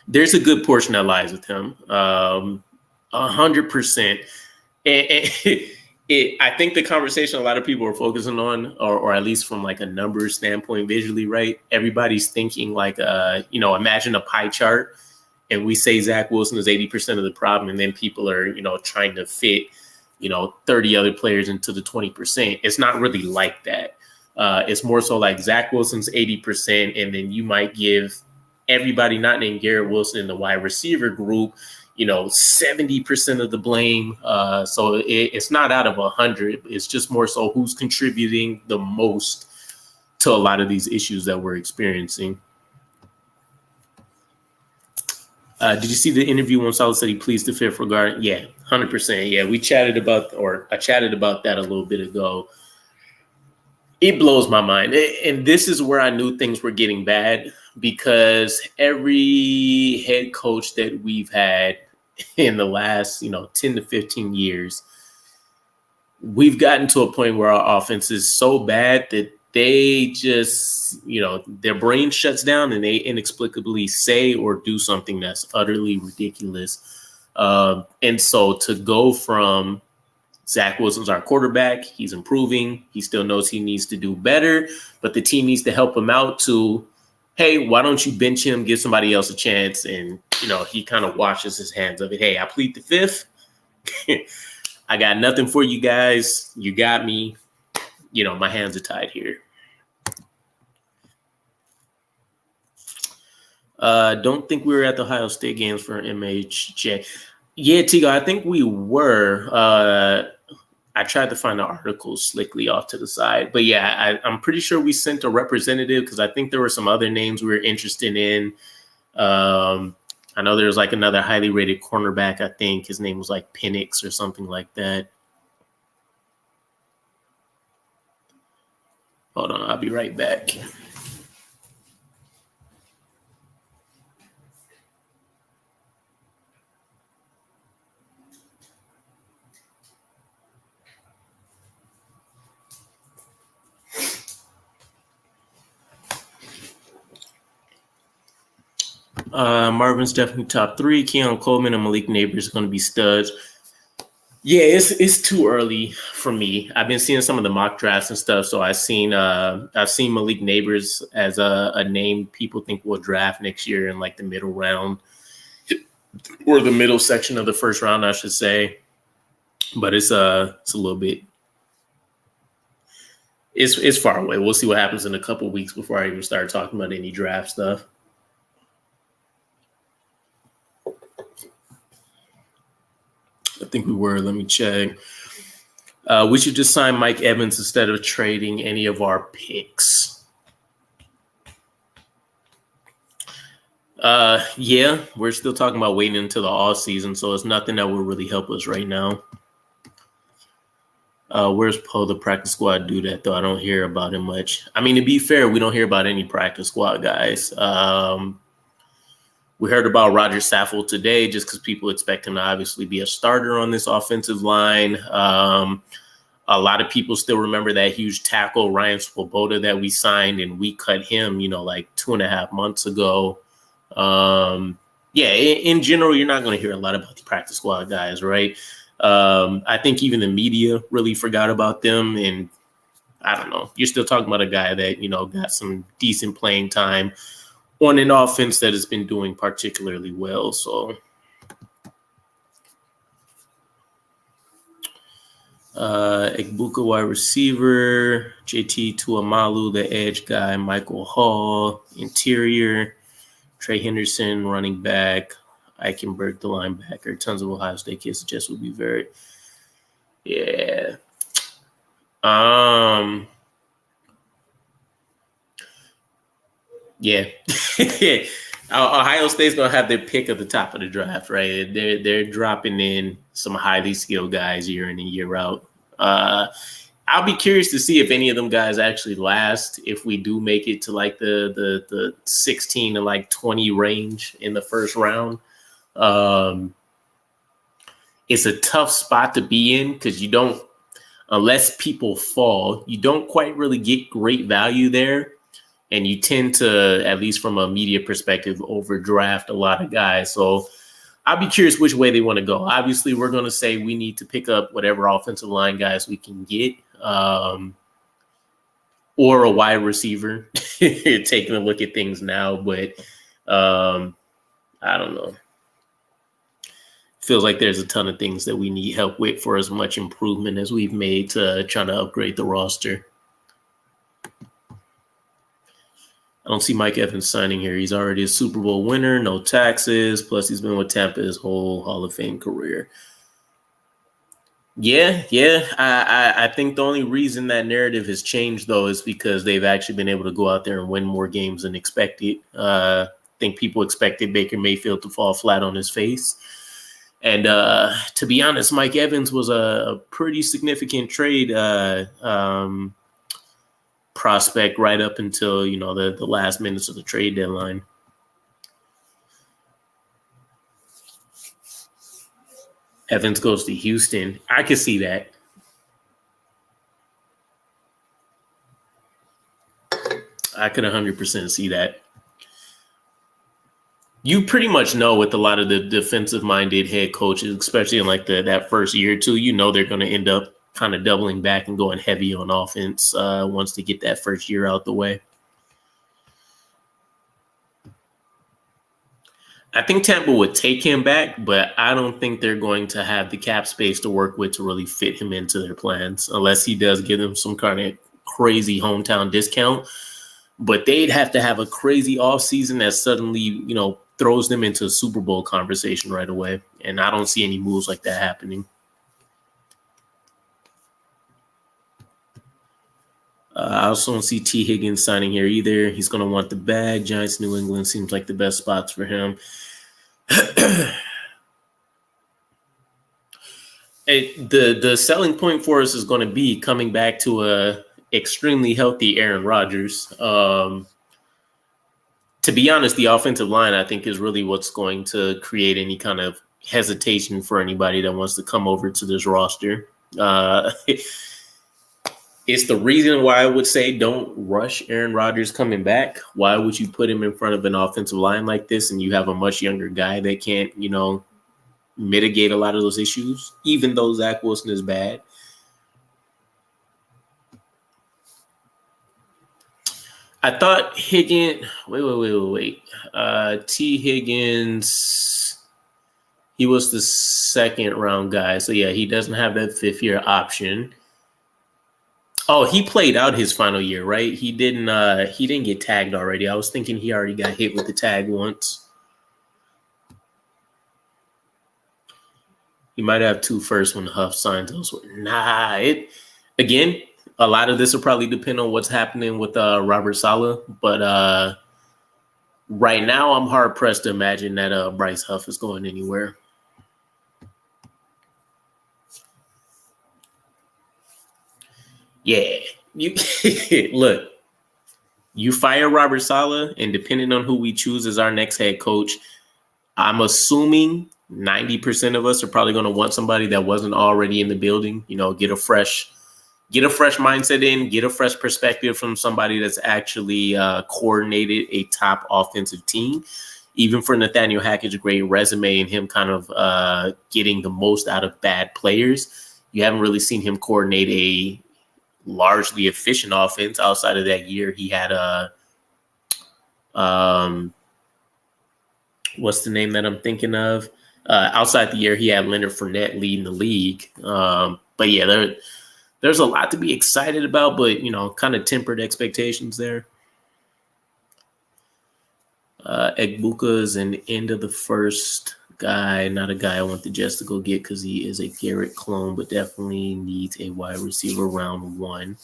There's a good portion that lies with him, 100%. And I think the conversation a lot of people are focusing on, or at least from like a numbers standpoint visually, right? Everybody's thinking like, imagine a pie chart and we say Zach Wilson is 80% of the problem. And then people are, trying to fit, 30 other players into the 20%. It's not really like that. It's more so like Zach Wilson's 80%. And then you might give everybody not named Garrett Wilson in the wide receiver group, 70% of the blame. So it's not out of 100. It's just more so who's contributing the most to a lot of these issues that we're experiencing. Did you see the interview when Saleh said he pleads the fifth for guard? Yeah, 100%. Yeah, I chatted about that a little bit ago. It blows my mind. And this is where I knew things were getting bad, because every head coach that we've had in the last, 10 to 15 years, we've gotten to a point where our offense is so bad that they just, their brain shuts down and they inexplicably say or do something that's utterly ridiculous. And so to go from Zach Wilson's our quarterback, he's improving, he still knows he needs to do better, but the team needs to help him out, to, hey, why don't you bench him, give somebody else a chance? And, he kind of washes his hands of it. Hey, I plead the fifth. I got nothing for you guys. You got me. My hands are tied here. Don't think we were at the Ohio State games for MHJ. Yeah, Tigo, I think we were. I tried to find the article slickly off to the side. But yeah, I'm pretty sure we sent a representative, because I think there were some other names we were interested in. I know there was like another highly rated cornerback. I think his name was like Penix or something like that. Hold on, I'll be right back. Marvin's definitely top 3. Keon Coleman and Malik Neighbors are going to be studs. Yeah, it's too early for me. I've been seeing some of the mock drafts and stuff, so I've seen Malik Neighbors as a name people think will draft next year in like the middle round, or the middle section of the first round, I should say. But it's a little bit. It's far away. We'll see what happens in a couple of weeks before I even start talking about any draft stuff. think we were. Let me check. We should just sign Mike Evans instead of trading any of our picks. Yeah, we're still talking about waiting until the off season, so it's nothing that will really help us right now. Where's Poe, the practice squad do that, though? I don't hear about him much. I mean, to be fair, we don't hear about any practice squad guys. We heard about Roger Saffold today just because people expect him to obviously be a starter on this offensive line. A lot of people still remember that huge tackle, Ryan Swoboda, that we signed, and we cut him, like 2.5 months ago. In general, you're not going to hear a lot about the practice squad guys, right? I think even the media really forgot about them. And I don't know, you're still talking about a guy that, got some decent playing time on an offense that has been doing particularly well. So Egbuka, wide receiver, JT Tuamalu, the edge guy, Michael Hall, interior, Trey Henderson, running back, Eichenberg, the linebacker. Tons of Ohio State kids suggest would be very, yeah. Yeah. Ohio State's gonna have their pick at the top of the draft, right? They're dropping in some highly skilled guys year in and year out. I'll be curious to see if any of them guys actually last. If we do make it to like the 16 to like 20 range in the first round, it's a tough spot to be in because you don't, unless people fall, you don't quite really get great value there. And you tend to, at least from a media perspective, overdraft a lot of guys. So I'll be curious which way they want to go. Obviously, we're going to say we need to pick up whatever offensive line guys we can get, or a wide receiver. Taking a look at things now, but I don't know. Feels like there's a ton of things that we need help with for as much improvement as we've made to trying to upgrade the roster. I don't see Mike Evans signing here. He's already a Super Bowl winner, no taxes. Plus, he's been with Tampa his whole Hall of Fame career. Yeah. I think the only reason that narrative has changed, though, is because they've actually been able to go out there and win more games than expected. I think people expected Baker Mayfield to fall flat on his face. And to be honest, Mike Evans was a pretty significant trade prospect right up until, the last minutes of the trade deadline. Evans goes to Houston. I could see that. I could 100% see that. You pretty much know with a lot of the defensive-minded head coaches, especially in like that first year or two, they're going to end up kind of doubling back and going heavy on offense once they get that first year out the way. I think Tampa would take him back, but I don't think they're going to have the cap space to work with to really fit him into their plans, unless he does give them some kind of crazy hometown discount. But they'd have to have a crazy offseason that suddenly, throws them into a Super Bowl conversation right away. And I don't see any moves like that happening. I also don't see T. Higgins signing here either. He's going to want the bag. Giants, New England seems like the best spots for him. The selling point for us is going to be coming back to a extremely healthy Aaron Rodgers. To be honest, the offensive line, I think, is really what's going to create any kind of hesitation for anybody that wants to come over to this roster. It's the reason why I would say don't rush Aaron Rodgers coming back. Why would you put him in front of an offensive line like this and you have a much younger guy that can't, mitigate a lot of those issues, even though Zach Wilson is bad? I thought Higgins – wait. T. Higgins, he was the second-round guy. So, yeah, he doesn't have that fifth-year option. Oh, he played out his final year, right? He didn't get tagged already. I was thinking he already got hit with the tag once. He might have 2 firsts when Huff signs elsewhere. Nah, again, a lot of this will probably depend on what's happening with Robert Saleh, but right now I'm hard pressed to imagine that Bryce Huff is going anywhere. Yeah, you look. You fire Robert Saleh, and depending on who we choose as our next head coach, I'm assuming 90% of us are probably going to want somebody that wasn't already in the building. Get a fresh mindset in, get a fresh perspective from somebody that's actually coordinated a top offensive team. Even for Nathaniel Hackett's great resume and him kind of getting the most out of bad players, you haven't really seen him coordinate a largely efficient offense outside of that year. He had what's the name that I'm thinking of? Outside the year, he had Leonard Fournette leading the league. But yeah, there's a lot to be excited about, but kind of tempered expectations there. Egbuka is an end of the first guy, not a guy I want the Jets to go get because he is a Garrett clone, but definitely needs a wide receiver round 1.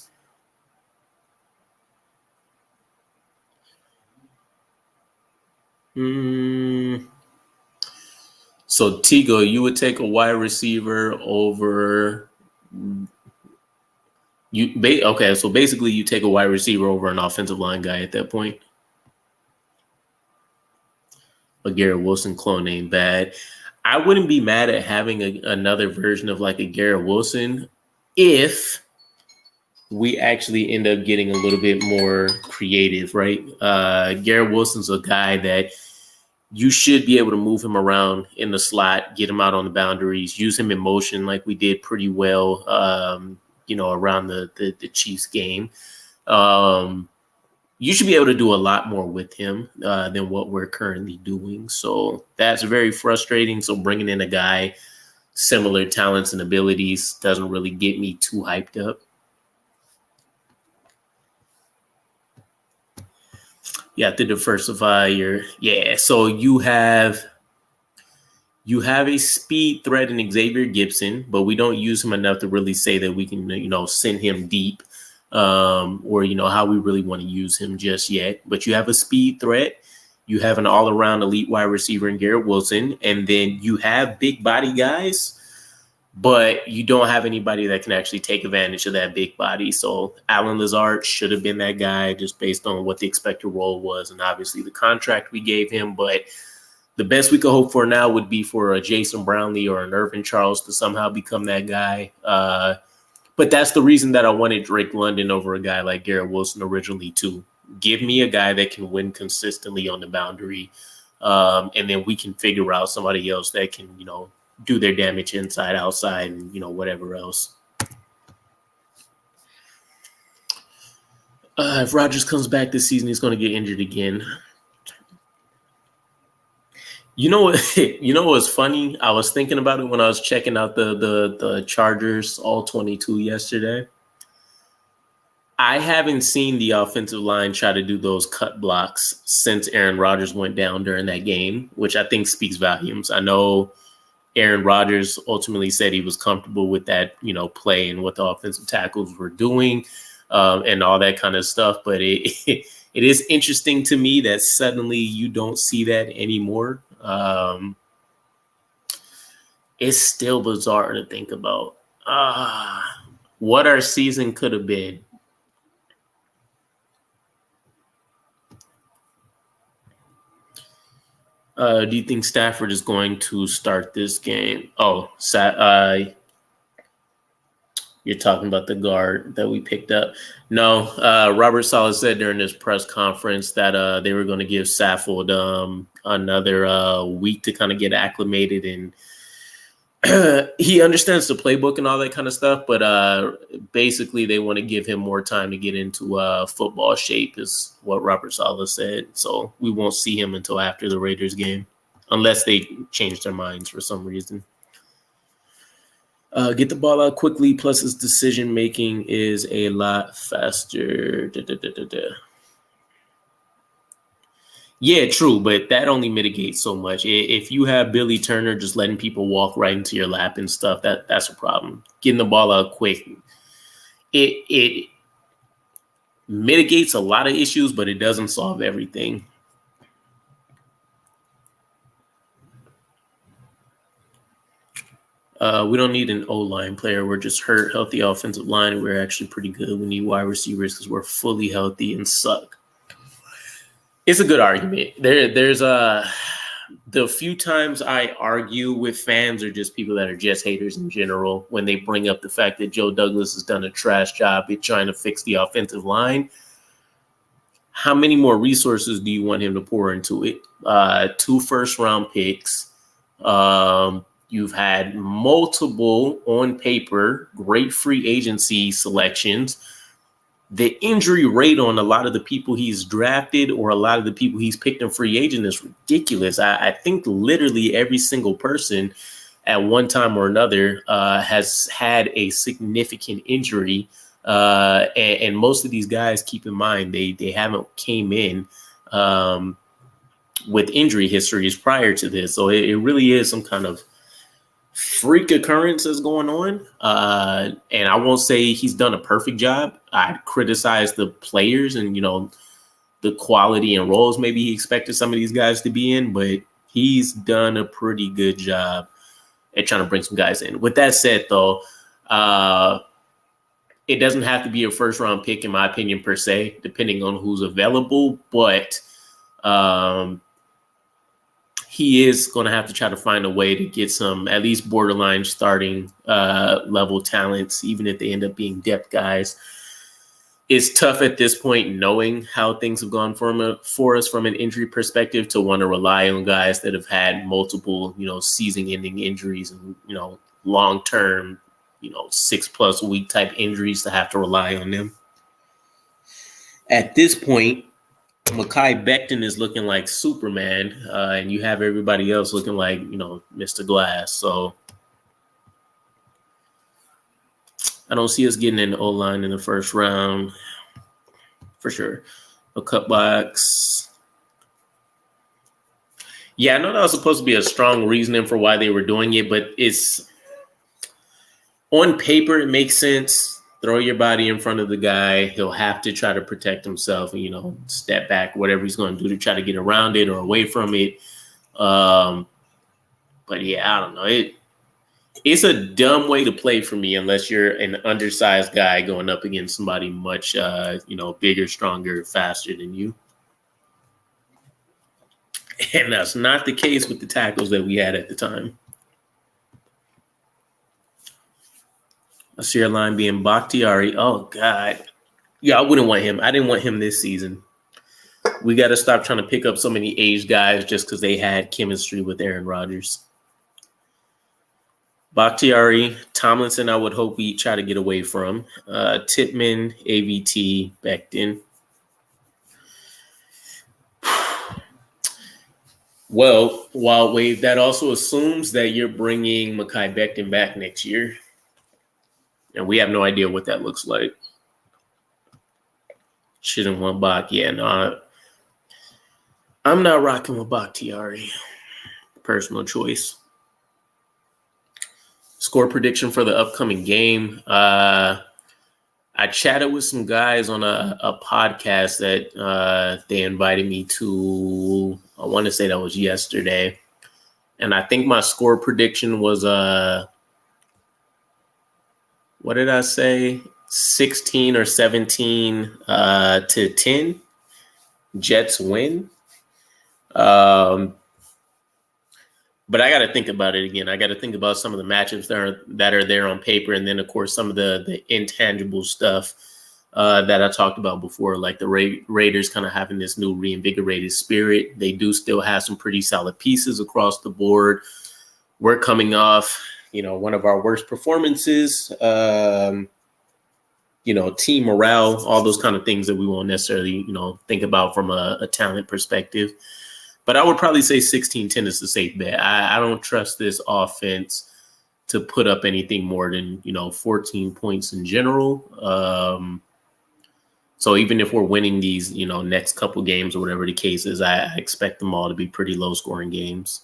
So Tigo, you would take a wide receiver over you. Okay, so basically you take a wide receiver over an offensive line guy at that point. A Garrett Wilson clone ain't bad. I wouldn't be mad at having another version of like a Garrett Wilson if we actually end up getting a little bit more creative, right? Garrett Wilson's a guy that you should be able to move him around in the slot, get him out on the boundaries, use him in motion like we did pretty well, around the Chiefs game. You should be able to do a lot more with him than what we're currently doing. So that's very frustrating. So bringing in a guy, similar talents and abilities doesn't really get me too hyped up. You have to diversify your So you have a speed threat in Xavier Gibson, but we don't use him enough to really say that we can send him deep or how we really want to use him just yet. But you have a speed threat. You have an all-around elite wide receiver in Garrett Wilson, and then you have big body guys, but you don't have anybody that can actually take advantage of that big body. So Alan Lazard should have been that guy just based on what the expected role was and obviously the contract we gave him. But the best we could hope for now would be for a Jason Brownlee or an Irvin Charles to somehow become that guy. But that's the reason that I wanted Drake London over a guy like Garrett Wilson originally too. Give me a guy that can win consistently on the boundary, and then we can figure out somebody else that can, do their damage inside, outside, and whatever else. If Rodgers comes back this season, he's going to get injured again. You know what's funny? I was thinking about it when I was checking out the Chargers all 22 yesterday. I haven't seen the offensive line try to do those cut blocks since Aaron Rodgers went down during that game, which I think speaks volumes. I know Aaron Rodgers ultimately said he was comfortable with that, play and what the offensive tackles were doing and all that kind of stuff. But it is interesting to me that suddenly you don't see that anymore. It's still bizarre to think about what our season could have been. Do you think Stafford is going to start this game? Oh, you're talking about the guard that we picked up. No, Robert Saleh said during this press conference that they were going to give Saffold another week to kind of get acclimated, and he understands the playbook and all that kind of stuff, but basically they want to give him more time to get into football shape is what Robert Saleh said. So we won't see him until after the Raiders game, unless they change their minds for some reason. Get the ball out quickly, plus his decision-making is a lot faster. Yeah, true, but that only mitigates so much. If you have Billy Turner just letting people walk right into your lap and stuff, that's a problem. Getting the ball out quick, it mitigates a lot of issues, but it doesn't solve everything. We don't need an O-line player. We're just hurt, healthy offensive line, and we're actually pretty good. We need wide receivers because we're fully healthy and suck. It's a good argument. There's the few times I argue with fans or just people that are just haters in general when they bring up the fact that Joe Douglas has done a trash job at trying to fix the offensive line. How many more resources do you want him to pour into it? 2 first-round picks. You've had multiple, on paper, great free agency selections. The injury rate on a lot of the people he's drafted or a lot of the people he's picked in free agent is ridiculous. I think literally every single person at one time or another has had a significant injury. And most of these guys, keep in mind, they haven't came in with injury histories prior to this. So it really is some kind of freak occurrence that's going on. And I won't say he's done a perfect job. I'd criticize the players and, the quality and roles maybe he expected some of these guys to be in, but he's done a pretty good job at trying to bring some guys in. With that said, though, it doesn't have to be a first-round pick, in my opinion, per se, depending on who's available, but he is going to have to try to find a way to get some at least borderline starting level talents, even if they end up being depth guys. It's tough at this point knowing how things have gone for us from an injury perspective to want to rely on guys that have had multiple, season-ending injuries and, long-term, 6+ week type injuries to have to rely on them. At this point, Mekhi Becton is looking like Superman, and you have everybody else looking like, Mr. Glass. So I don't see us getting an O-line in the first round for sure. A cutbacks. Yeah, I know that was supposed to be a strong reasoning for why they were doing it, but it's on paper, it makes sense. Throw your body in front of the guy. He'll have to try to protect himself and, step back, whatever he's going to do to try to get around it or away from it. But yeah, I don't know. It's a dumb way to play for me unless you're an undersized guy going up against somebody much, bigger, stronger, faster than you. And that's not the case with the tackles that we had at the time. I see your line being Bakhtiari. Oh, God. Yeah, I wouldn't want him. I didn't want him this season. We got to stop trying to pick up so many aged guys just because they had chemistry with Aaron Rodgers. Bakhtiari, Tomlinson, I would hope we try to get away from. Tippmann, AVT, Becton. Well, Wild Wave, that also assumes that you're bringing Mekhi Becton back next year. And we have no idea what that looks like. Shouldn't want Bach. Yeah, no. I'm not rocking with Bakhtiari. Personal choice. Score prediction for the upcoming game. I chatted with some guys on a podcast that they invited me to. I want to say that was yesterday. And I think my score prediction was what did I say? 16 or 17 to 10. Jets win. But I got to think about it again. I got to think about some of the matchups that are there on paper. And then, of course, some of the intangible stuff that I talked about before, like the Raiders kind of having this new reinvigorated spirit. They do still have some pretty solid pieces across the board. We're coming off one of our worst performances, team morale, all those kind of things that we won't necessarily, think about from a talent perspective. But I would probably say 16-10 is the safe bet. I don't trust this offense to put up anything more than, 14 points in general. So even if we're winning these, next couple games or whatever the case is, I expect them all to be pretty low-scoring games.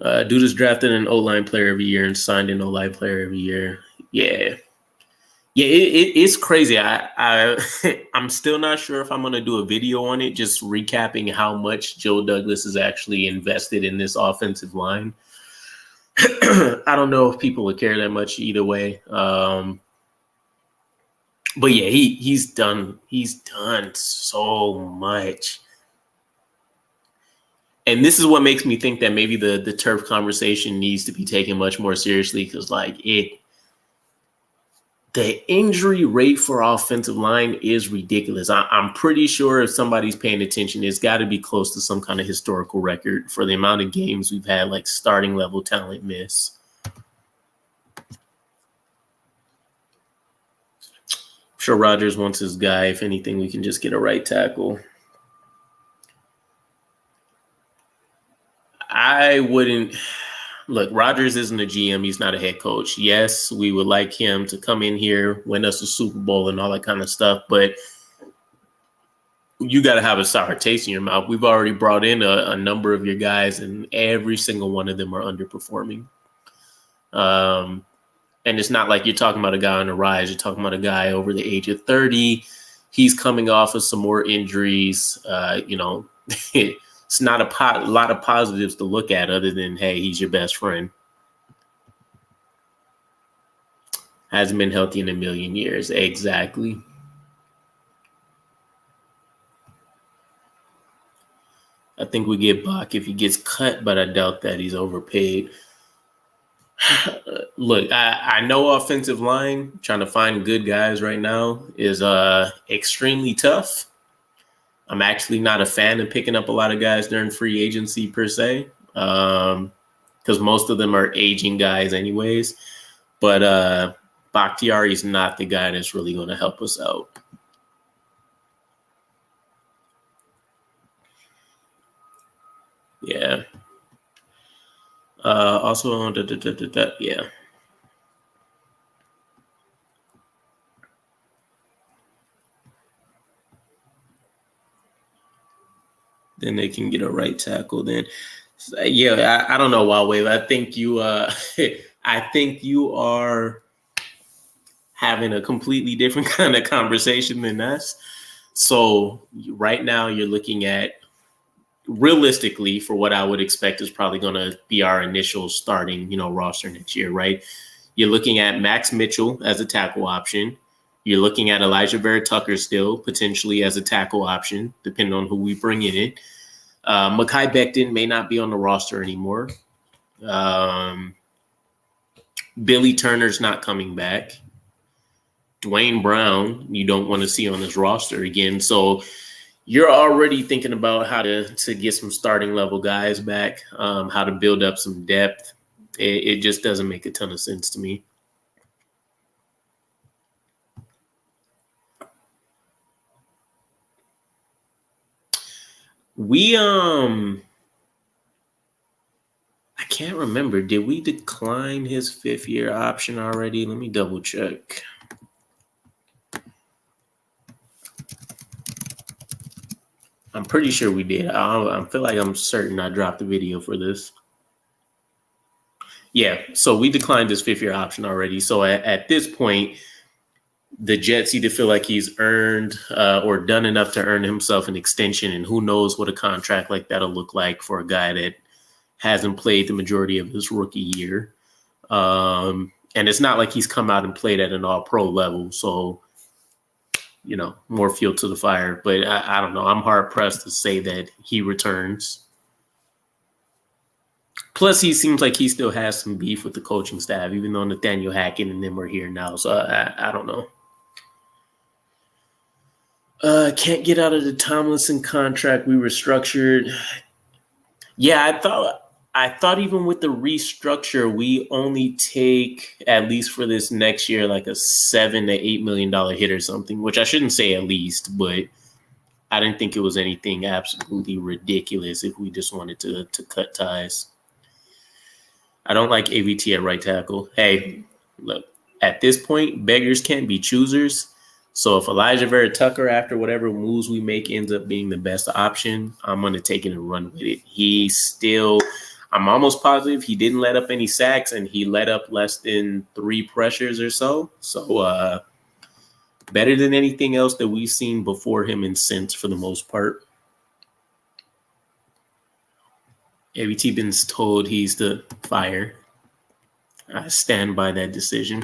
Dude is drafted an O-line player every year and signed an O-line player every year. Yeah. It's crazy. I'm still not sure if I'm going to do a video on it, just recapping how much Joe Douglas is actually invested in this offensive line. I don't know if people would care that much either way. But yeah, he's done so much. And this is what makes me think that maybe the turf conversation needs to be taken much more seriously, because the injury rate for offensive line is ridiculous. I'm pretty sure if somebody's paying attention, it's got to be close to some kind of historical record for the amount of games we've had like starting level talent miss. I'm sure Rodgers wants his guy. If anything, we can just get a right tackle. I wouldn't look. Rodgers isn't a GM. He's not a head coach. Yes, we would like him to come in here, win us a Super Bowl and all that kind of stuff. But you got to have a sour taste in your mouth. We've already brought in a number of your guys, and every single one of them are underperforming. And it's not like you're talking about a guy on the rise. You're talking about a guy over the age of 30. He's coming off of some more injuries. It's not a lot of positives to look at other than, hey, he's your best friend. Hasn't been healthy in a million years. Exactly. I think we get Bach if he gets cut, but I doubt that. He's overpaid. Look, I know offensive line, trying to find good guys right now is extremely tough. I'm actually not a fan of picking up a lot of guys during free agency per se, because most of them are aging guys anyways. But Bakhtiari is not the guy that's really going to help us out. Yeah. Also, yeah. Then they can get a right tackle. Then, yeah, I don't know, Huawei. I think you, I think you are having a completely different kind of conversation than us. So right now, you're looking at, realistically, for what I would expect is probably going to be our initial starting, roster next year, right? You're looking at Max Mitchell as a tackle option. You're looking at Elijah Vera-Tucker still potentially as a tackle option, depending on who we bring in it. Mekhi Becton may not be on the roster anymore. Billy Turner's not coming back. Dwayne Brown, you don't want to see on this roster again. So you're already thinking about how to get some starting level guys back, how to build up some depth. It just doesn't make a ton of sense to me. We I can't remember. Did we decline his 5th-year option already? Let me double check. I'm pretty sure we did. I feel like I'm certain I dropped the video for this. Yeah, so we declined his 5th-year option already. So at this point, the Jets either feel like he's earned or done enough to earn himself an extension, and who knows what a contract like that'll look like for a guy that hasn't played the majority of his rookie year. And it's not like he's come out and played at an all-pro level, so, more fuel to the fire. But I don't know. I'm hard-pressed to say that he returns. Plus, he seems like he still has some beef with the coaching staff, even though Nathaniel Hackett and them are here now. So I don't know. Can't get out of the Tomlinson contract we restructured. Yeah, I thought even with the restructure, we only take, at least for this next year, like a $7 to $8 million hit or something, which I shouldn't say at least, but I didn't think it was anything absolutely ridiculous if we just wanted to cut ties. I don't like AVT at right tackle. Hey, look, at this point, beggars can't be choosers. So if Elijah Vera Tucker, after whatever moves we make, ends up being the best option, I'm going to take it and run with it. I'm almost positive he didn't let up any sacks, and he let up less than 3 pressures or so. So better than anything else that we've seen before him and since, for the most part. ABT been told he's the fire. I stand by that decision.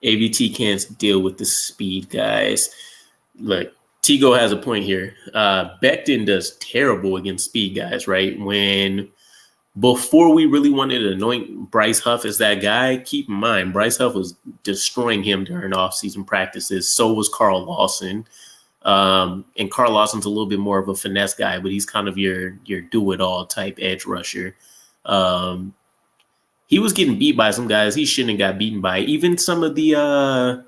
ABT can't deal with the speed, guys. Look, Tigo has a point here. Becton does terrible against speed guys, right? Before we really wanted to anoint Bryce Huff as that guy, keep in mind, Bryce Huff was destroying him during offseason practices. So was Carl Lawson. And Carl Lawson's a little bit more of a finesse guy, but he's kind of your do-it-all type edge rusher. He was getting beat by some guys he shouldn't have got beaten by. Even some of the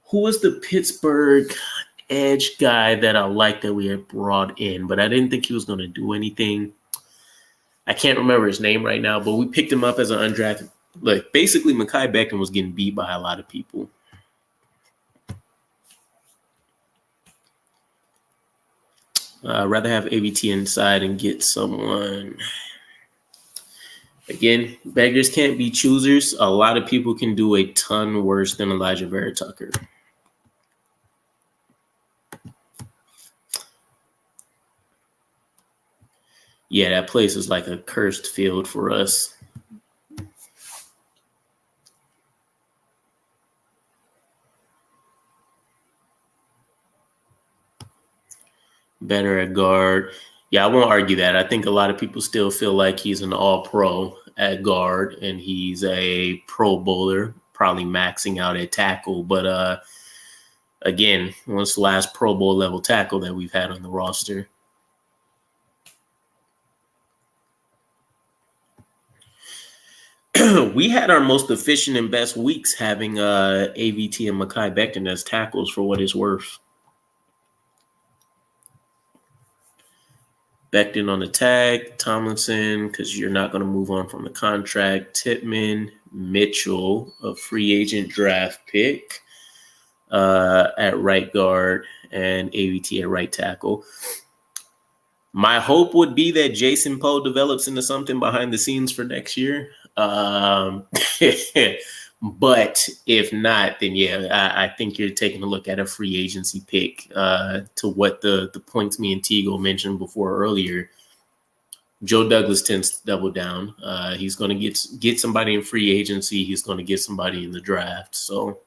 who was the Pittsburgh edge guy that I liked that we had brought in, but I didn't think he was going to do anything. I can't remember his name right now, but we picked him up as an undrafted. Look, basically, Mekhi Becton was getting beat by a lot of people. I'd rather have ABT inside and get someone. Again, beggars can't be choosers. A lot of people can do a ton worse than Elijah Vera Tucker. Yeah, that place is like a cursed field for us. Better at guard. Yeah, I won't argue that. I think a lot of people still feel like he's an all-pro at guard and he's a Pro Bowler, probably maxing out at tackle. But again, what's the last Pro Bowl level tackle that we've had on the roster? We had our most efficient and best weeks having AVT and Mekhi Becton as tackles, for what it's worth. Becton on the tag, Tomlinson, because you're not going to move on from the contract, Tippmann, Mitchell, a free agent draft pick at right guard, and AVT at right tackle. My hope would be that Jason Poe develops into something behind the scenes for next year. But if not, then yeah, I think you're taking a look at a free agency pick to what the points me and Tigo mentioned before earlier. Joe Douglas tends to double down. He's going to get somebody in free agency. He's going to get somebody in the draft. So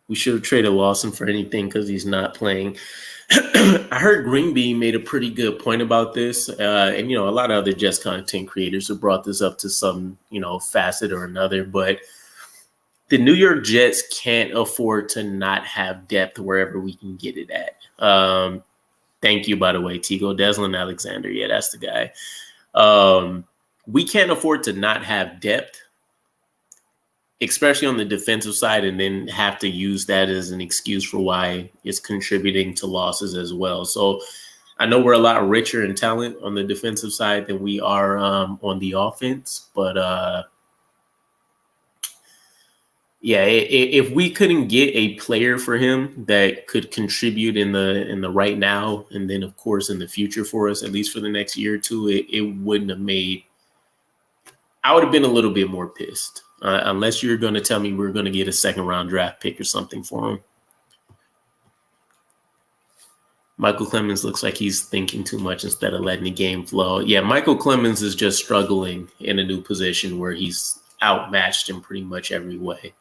we should have traded Lawson for anything because he's not playing. I heard Greenby made a pretty good point about this. And, a lot of other Jets content creators have brought this up to some, facet or another. But the New York Jets can't afford to not have depth wherever we can get it at. Thank you, by the way, Tigo. Deslin Alexander. Yeah, that's the guy. We can't afford to not have depth, especially on the defensive side, and then have to use that as an excuse for why it's contributing to losses as well. So I know we're a lot richer in talent on the defensive side than we are on the offense, but yeah, if we couldn't get a player for him that could contribute in the right now, and then of course in the future for us, at least for the next year or two, it wouldn't have made. I would have been a little bit more pissed. Unless you're going to tell me we're going to get a second-round draft pick or something for him. Michael Clemens looks like he's thinking too much instead of letting the game flow. Yeah, Michael Clemens is just struggling in a new position where he's outmatched in pretty much every way.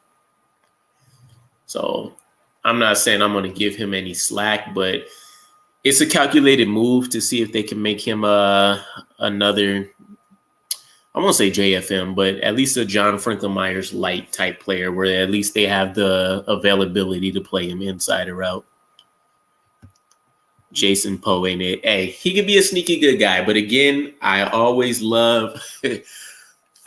So I'm not saying I'm going to give him any slack, but it's a calculated move to see if they can make him another – I won't say JFM, but at least a John Franklin Myers light type player where at least they have the availability to play him inside or out. Jason Poe, ain't it? Hey, he could be a sneaky good guy. But again, I always love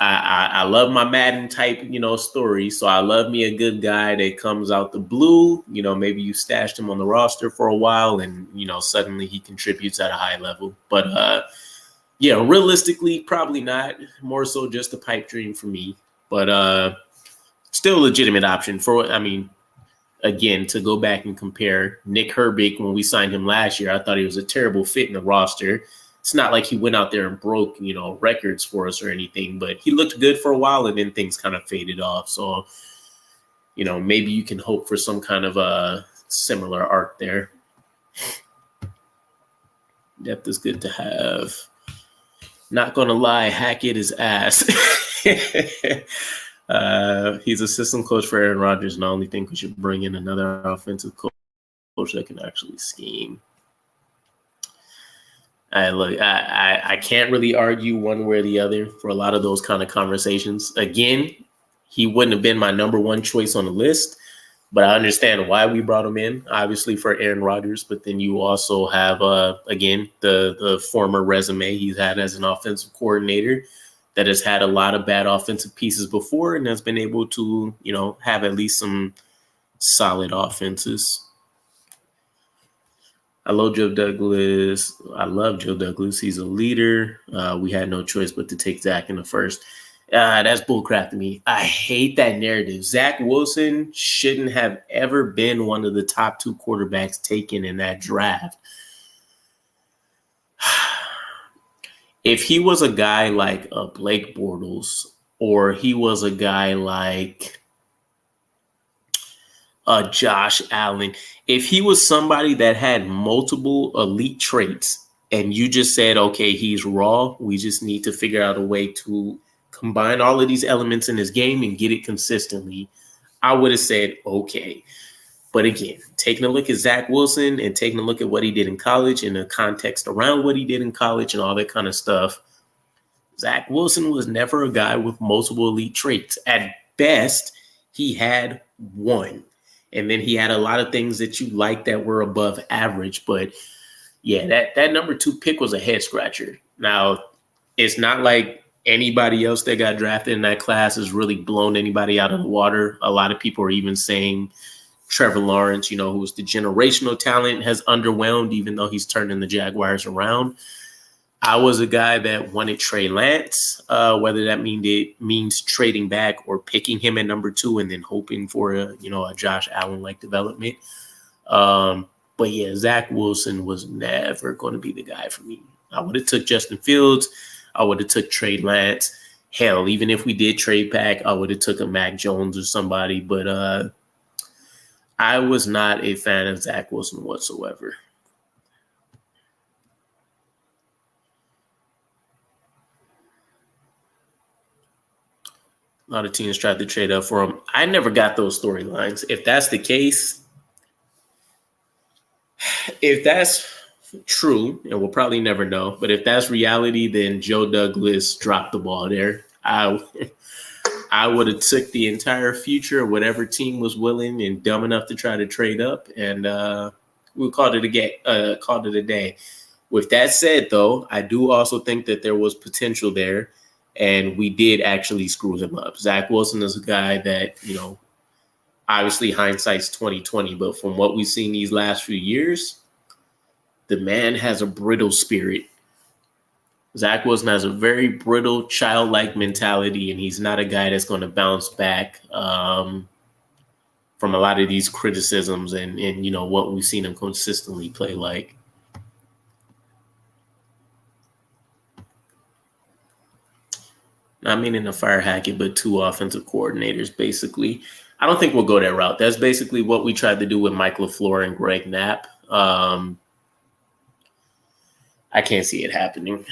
I love my Madden type, story. So I love me a good guy that comes out the blue. Maybe you stashed him on the roster for a while, and suddenly he contributes at a high level. But yeah, realistically, probably not. More so just a pipe dream for me. But still a legitimate option again, to go back and compare Nick Herbig when we signed him last year, I thought he was a terrible fit in the roster. It's not like he went out there and broke, records for us or anything, but he looked good for a while and then things kind of faded off. So, maybe you can hope for some kind of a similar arc there. Depth is good to have. Not going to lie, Hackett is ass. He's assistant coach for Aaron Rodgers, and I only think we should bring in another offensive coach that can actually scheme. I can't really argue one way or the other for a lot of those kind of conversations. Again, he wouldn't have been my number one choice on the list, but I understand why we brought him in, obviously for Aaron Rodgers. But then you also have, again, the former resume he's had as an offensive coordinator that has had a lot of bad offensive pieces before and has been able to, have at least some solid offenses. I love Joe Douglas. He's a leader. We had no choice but to take Zach in the first. That's bullcrap to me. I hate that narrative. Zach Wilson shouldn't have ever been one of the top 2 quarterbacks taken in that draft. If he was a guy like a Blake Bortles, or he was a guy like Josh Allen, if he was somebody that had multiple elite traits and you just said, okay, he's raw, we just need to figure out a way to combine all of these elements in his game and get it consistently, I would have said, okay. But again, taking a look at Zach Wilson and taking a look at what he did in college and the context around what he did in college and all that kind of stuff, Zach Wilson was never a guy with multiple elite traits. At best, he had one. And then he had a lot of things that you liked that were above average. But yeah, that number 2 pick was a head scratcher. Now, it's not like anybody else that got drafted in that class has really blown anybody out of the water. A lot of people are even saying Trevor Lawrence, who's the generational talent, has underwhelmed, even though he's turning the Jaguars around. I was a guy that wanted Trey Lance, whether that means trading back or picking him at number 2 and then hoping for a Josh Allen-like development. But yeah, Zach Wilson was never going to be the guy for me. I would have took Justin Fields. I would have took Trey Lance. Hell, even if we did trade back, I would have took a Mac Jones or somebody. But I was not a fan of Zach Wilson whatsoever. A lot of teams tried to trade up for him. I never got those storylines. If that's the case, if that's true, and we'll probably never know, but if that's reality, then Joe Douglas dropped the ball there. I would have took the entire future of whatever team was willing and dumb enough to try to trade up, and we called it a day. With that said, though, I do also think that there was potential there. And we did actually screw him up. Zach Wilson is a guy that, obviously hindsight's 2020, but from what we've seen these last few years, the man has a brittle spirit. Zach Wilson has a very brittle, childlike mentality, and he's not a guy that's going to bounce back from a lot of these criticisms and what we've seen him consistently play like. Not meaning to fire Hackett, but 2 offensive coordinators, basically. I don't think we'll go that route. That's basically what we tried to do with Mike LaFleur and Greg Knapp. I can't see it happening.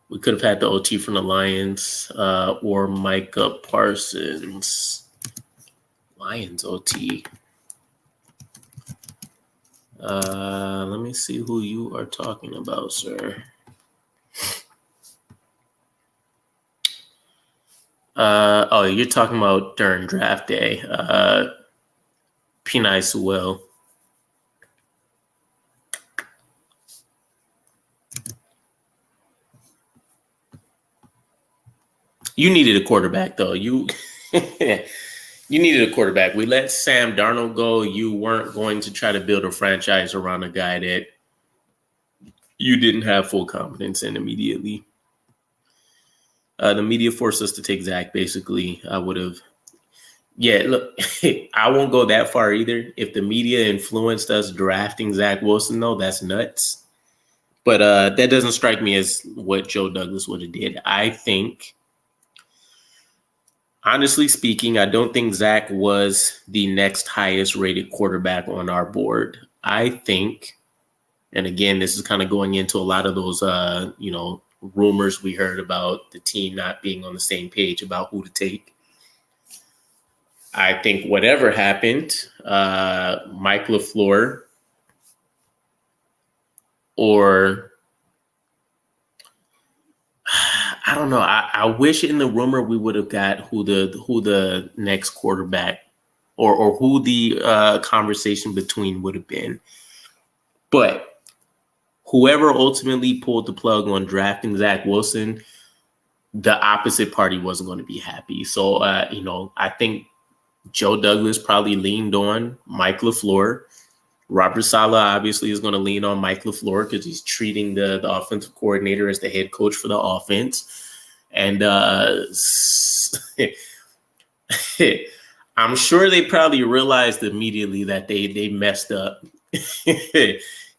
We could have had the OT from the Lions or Micah Parsons. Lions OT. Let me see who you are talking about, sir. You're talking about during draft day. Penei Sewell. You needed a quarterback, though. You you needed a quarterback. We let Sam Darnold go. You weren't going to try to build a franchise around a guy that you didn't have full confidence in immediately. The media forced us to take Zach, basically. I would have. Yeah, look, I won't go that far either. If the media influenced us drafting Zach Wilson, though, that's nuts. But that doesn't strike me as what Joe Douglas would have did. I think, honestly speaking, I don't think Zach was the next highest rated quarterback on our board. I think, and again, this is kind of going into a lot of those, rumors we heard about the team not being on the same page about who to take. I think whatever happened, Mike LaFleur or I don't know. I wish in the rumor we would have got who the next quarterback or who the conversation between would have been. But whoever ultimately pulled the plug on drafting Zach Wilson, the opposite party wasn't going to be happy. So, I think Joe Douglas probably leaned on Mike LaFleur. Robert Saleh obviously is going to lean on Mike LaFleur because he's treating the offensive coordinator as the head coach for the offense. And I'm sure they probably realized immediately that they messed up.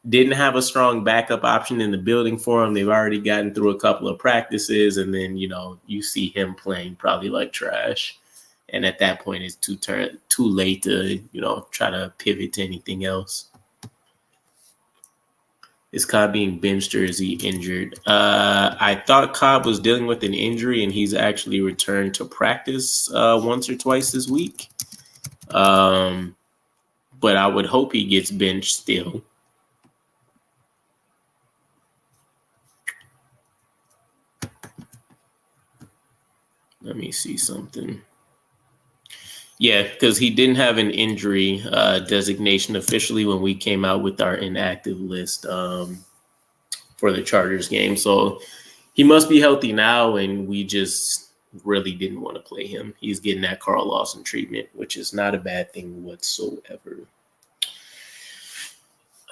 Didn't have a strong backup option in the building for him. They've already gotten through a couple of practices, and then, you see him playing probably like trash. And at that point, it's too late to, try to pivot to anything else. Is Cobb being benched or is he injured? I thought Cobb was dealing with an injury, and he's actually returned to practice once or twice this week. But I would hope he gets benched still. Let me see something. Yeah, because he didn't have an injury designation officially when we came out with our inactive list for the Chargers game. So he must be healthy now, and we just really didn't want to play him. He's getting that Carl Lawson treatment, which is not a bad thing whatsoever.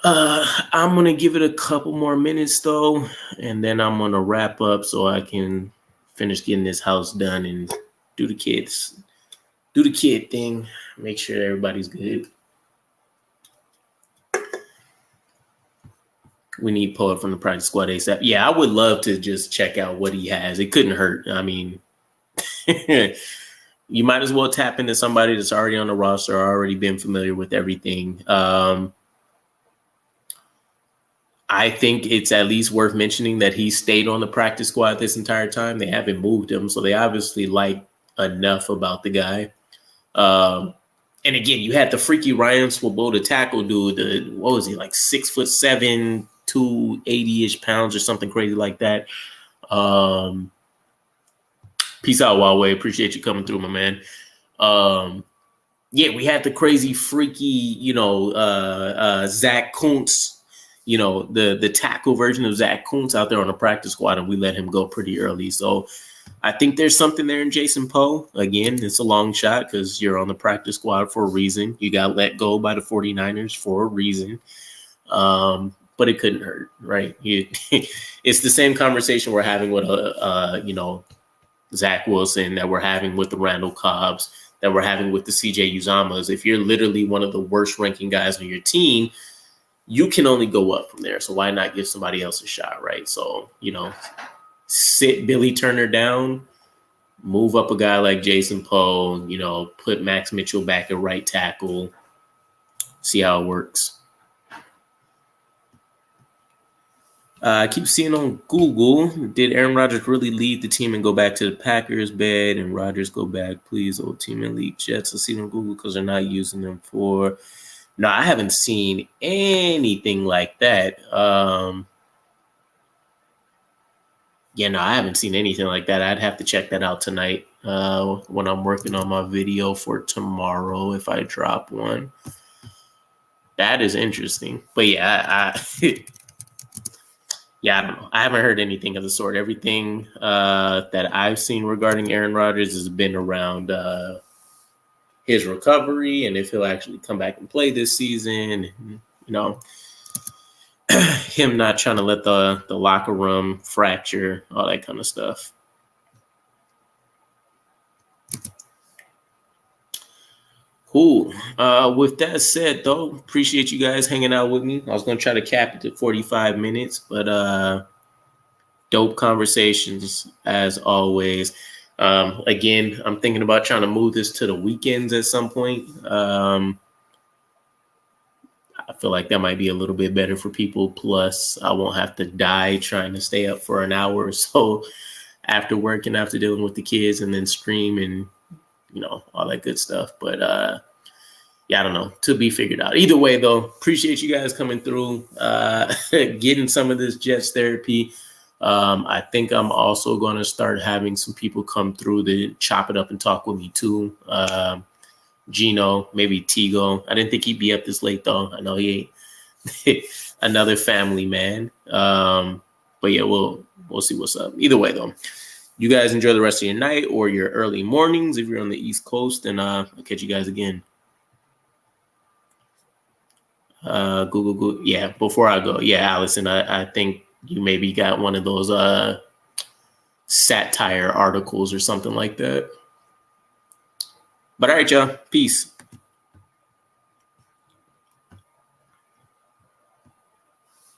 I'm going to give it a couple more minutes, though, and then I'm going to wrap up so I can finish getting this house done and do the kid thing, make sure everybody's good. We need Poet from the practice squad ASAP. Yeah, I would love to just check out what he has. It couldn't hurt. I mean, you might as well tap into somebody that's already on the roster, already been familiar with everything. I think it's at least worth mentioning that he stayed on the practice squad this entire time. They haven't moved him, so they obviously like enough about the guy. And again, you had the freaky Ryan Swoboda tackle dude. What was he, like 6'7", 280-ish pounds or something crazy like that. Peace out, Huawei. Appreciate you coming through, my man. Yeah, we had the crazy freaky, Zach Kuntz, the tackle version of Zach Kuntz out there on the practice squad, and we let him go pretty early. So I think there's something there in Jason Poe. Again, it's a long shot because you're on the practice squad for a reason. You got let go by the 49ers for a reason. But it couldn't hurt, right? It's the same conversation we're having with, Zach Wilson, that we're having with the Randall Cobbs, that we're having with the CJ Uzamas. If you're literally one of the worst ranking guys on your team, you can only go up from there. So why not give somebody else a shot, right? So, sit Billy Turner down, move up a guy like Jason Poe, put Max Mitchell back at right tackle, see how it works. I keep seeing on Google, did Aaron Rodgers really leave the team and go back to the Packers bed? And Rodgers go back, please, old team elite Jets. I see it on Google because they're not using them for. No, I haven't seen anything like that. I haven't seen anything like that. I'd have to check that out tonight when I'm working on my video for tomorrow if I drop one. That is interesting. But yeah, yeah, I don't know. I haven't heard anything of the sort. Everything that I've seen regarding Aaron Rodgers has been around his recovery and if he'll actually come back and play this season. You know, him not trying to let the locker room fracture, all that kind of stuff. Cool. With that said, though, appreciate you guys hanging out with me. I was going to try to cap it to 45 minutes, but dope conversations as always. Again, I'm thinking about trying to move this to the weekends at some point. I feel like that might be a little bit better for people. Plus, I won't have to die trying to stay up for an hour or so after work and after dealing with the kids and then stream and, all that good stuff. But yeah, I don't know. To be figured out. Either way, though, appreciate you guys coming through, getting some of this Jets therapy. I think I'm also going to start having some people come through to chop it up and talk with me, too. Gino, maybe Tigo. I didn't think he'd be up this late, though. I know he ain't another family man. But yeah, we'll see what's up. Either way, though, you guys enjoy the rest of your night or your early mornings if you're on the East Coast, and I'll catch you guys again. Google. Yeah, before I go, yeah, Allison, I think you maybe got one of those satire articles or something like that. But all right, y'all. Peace.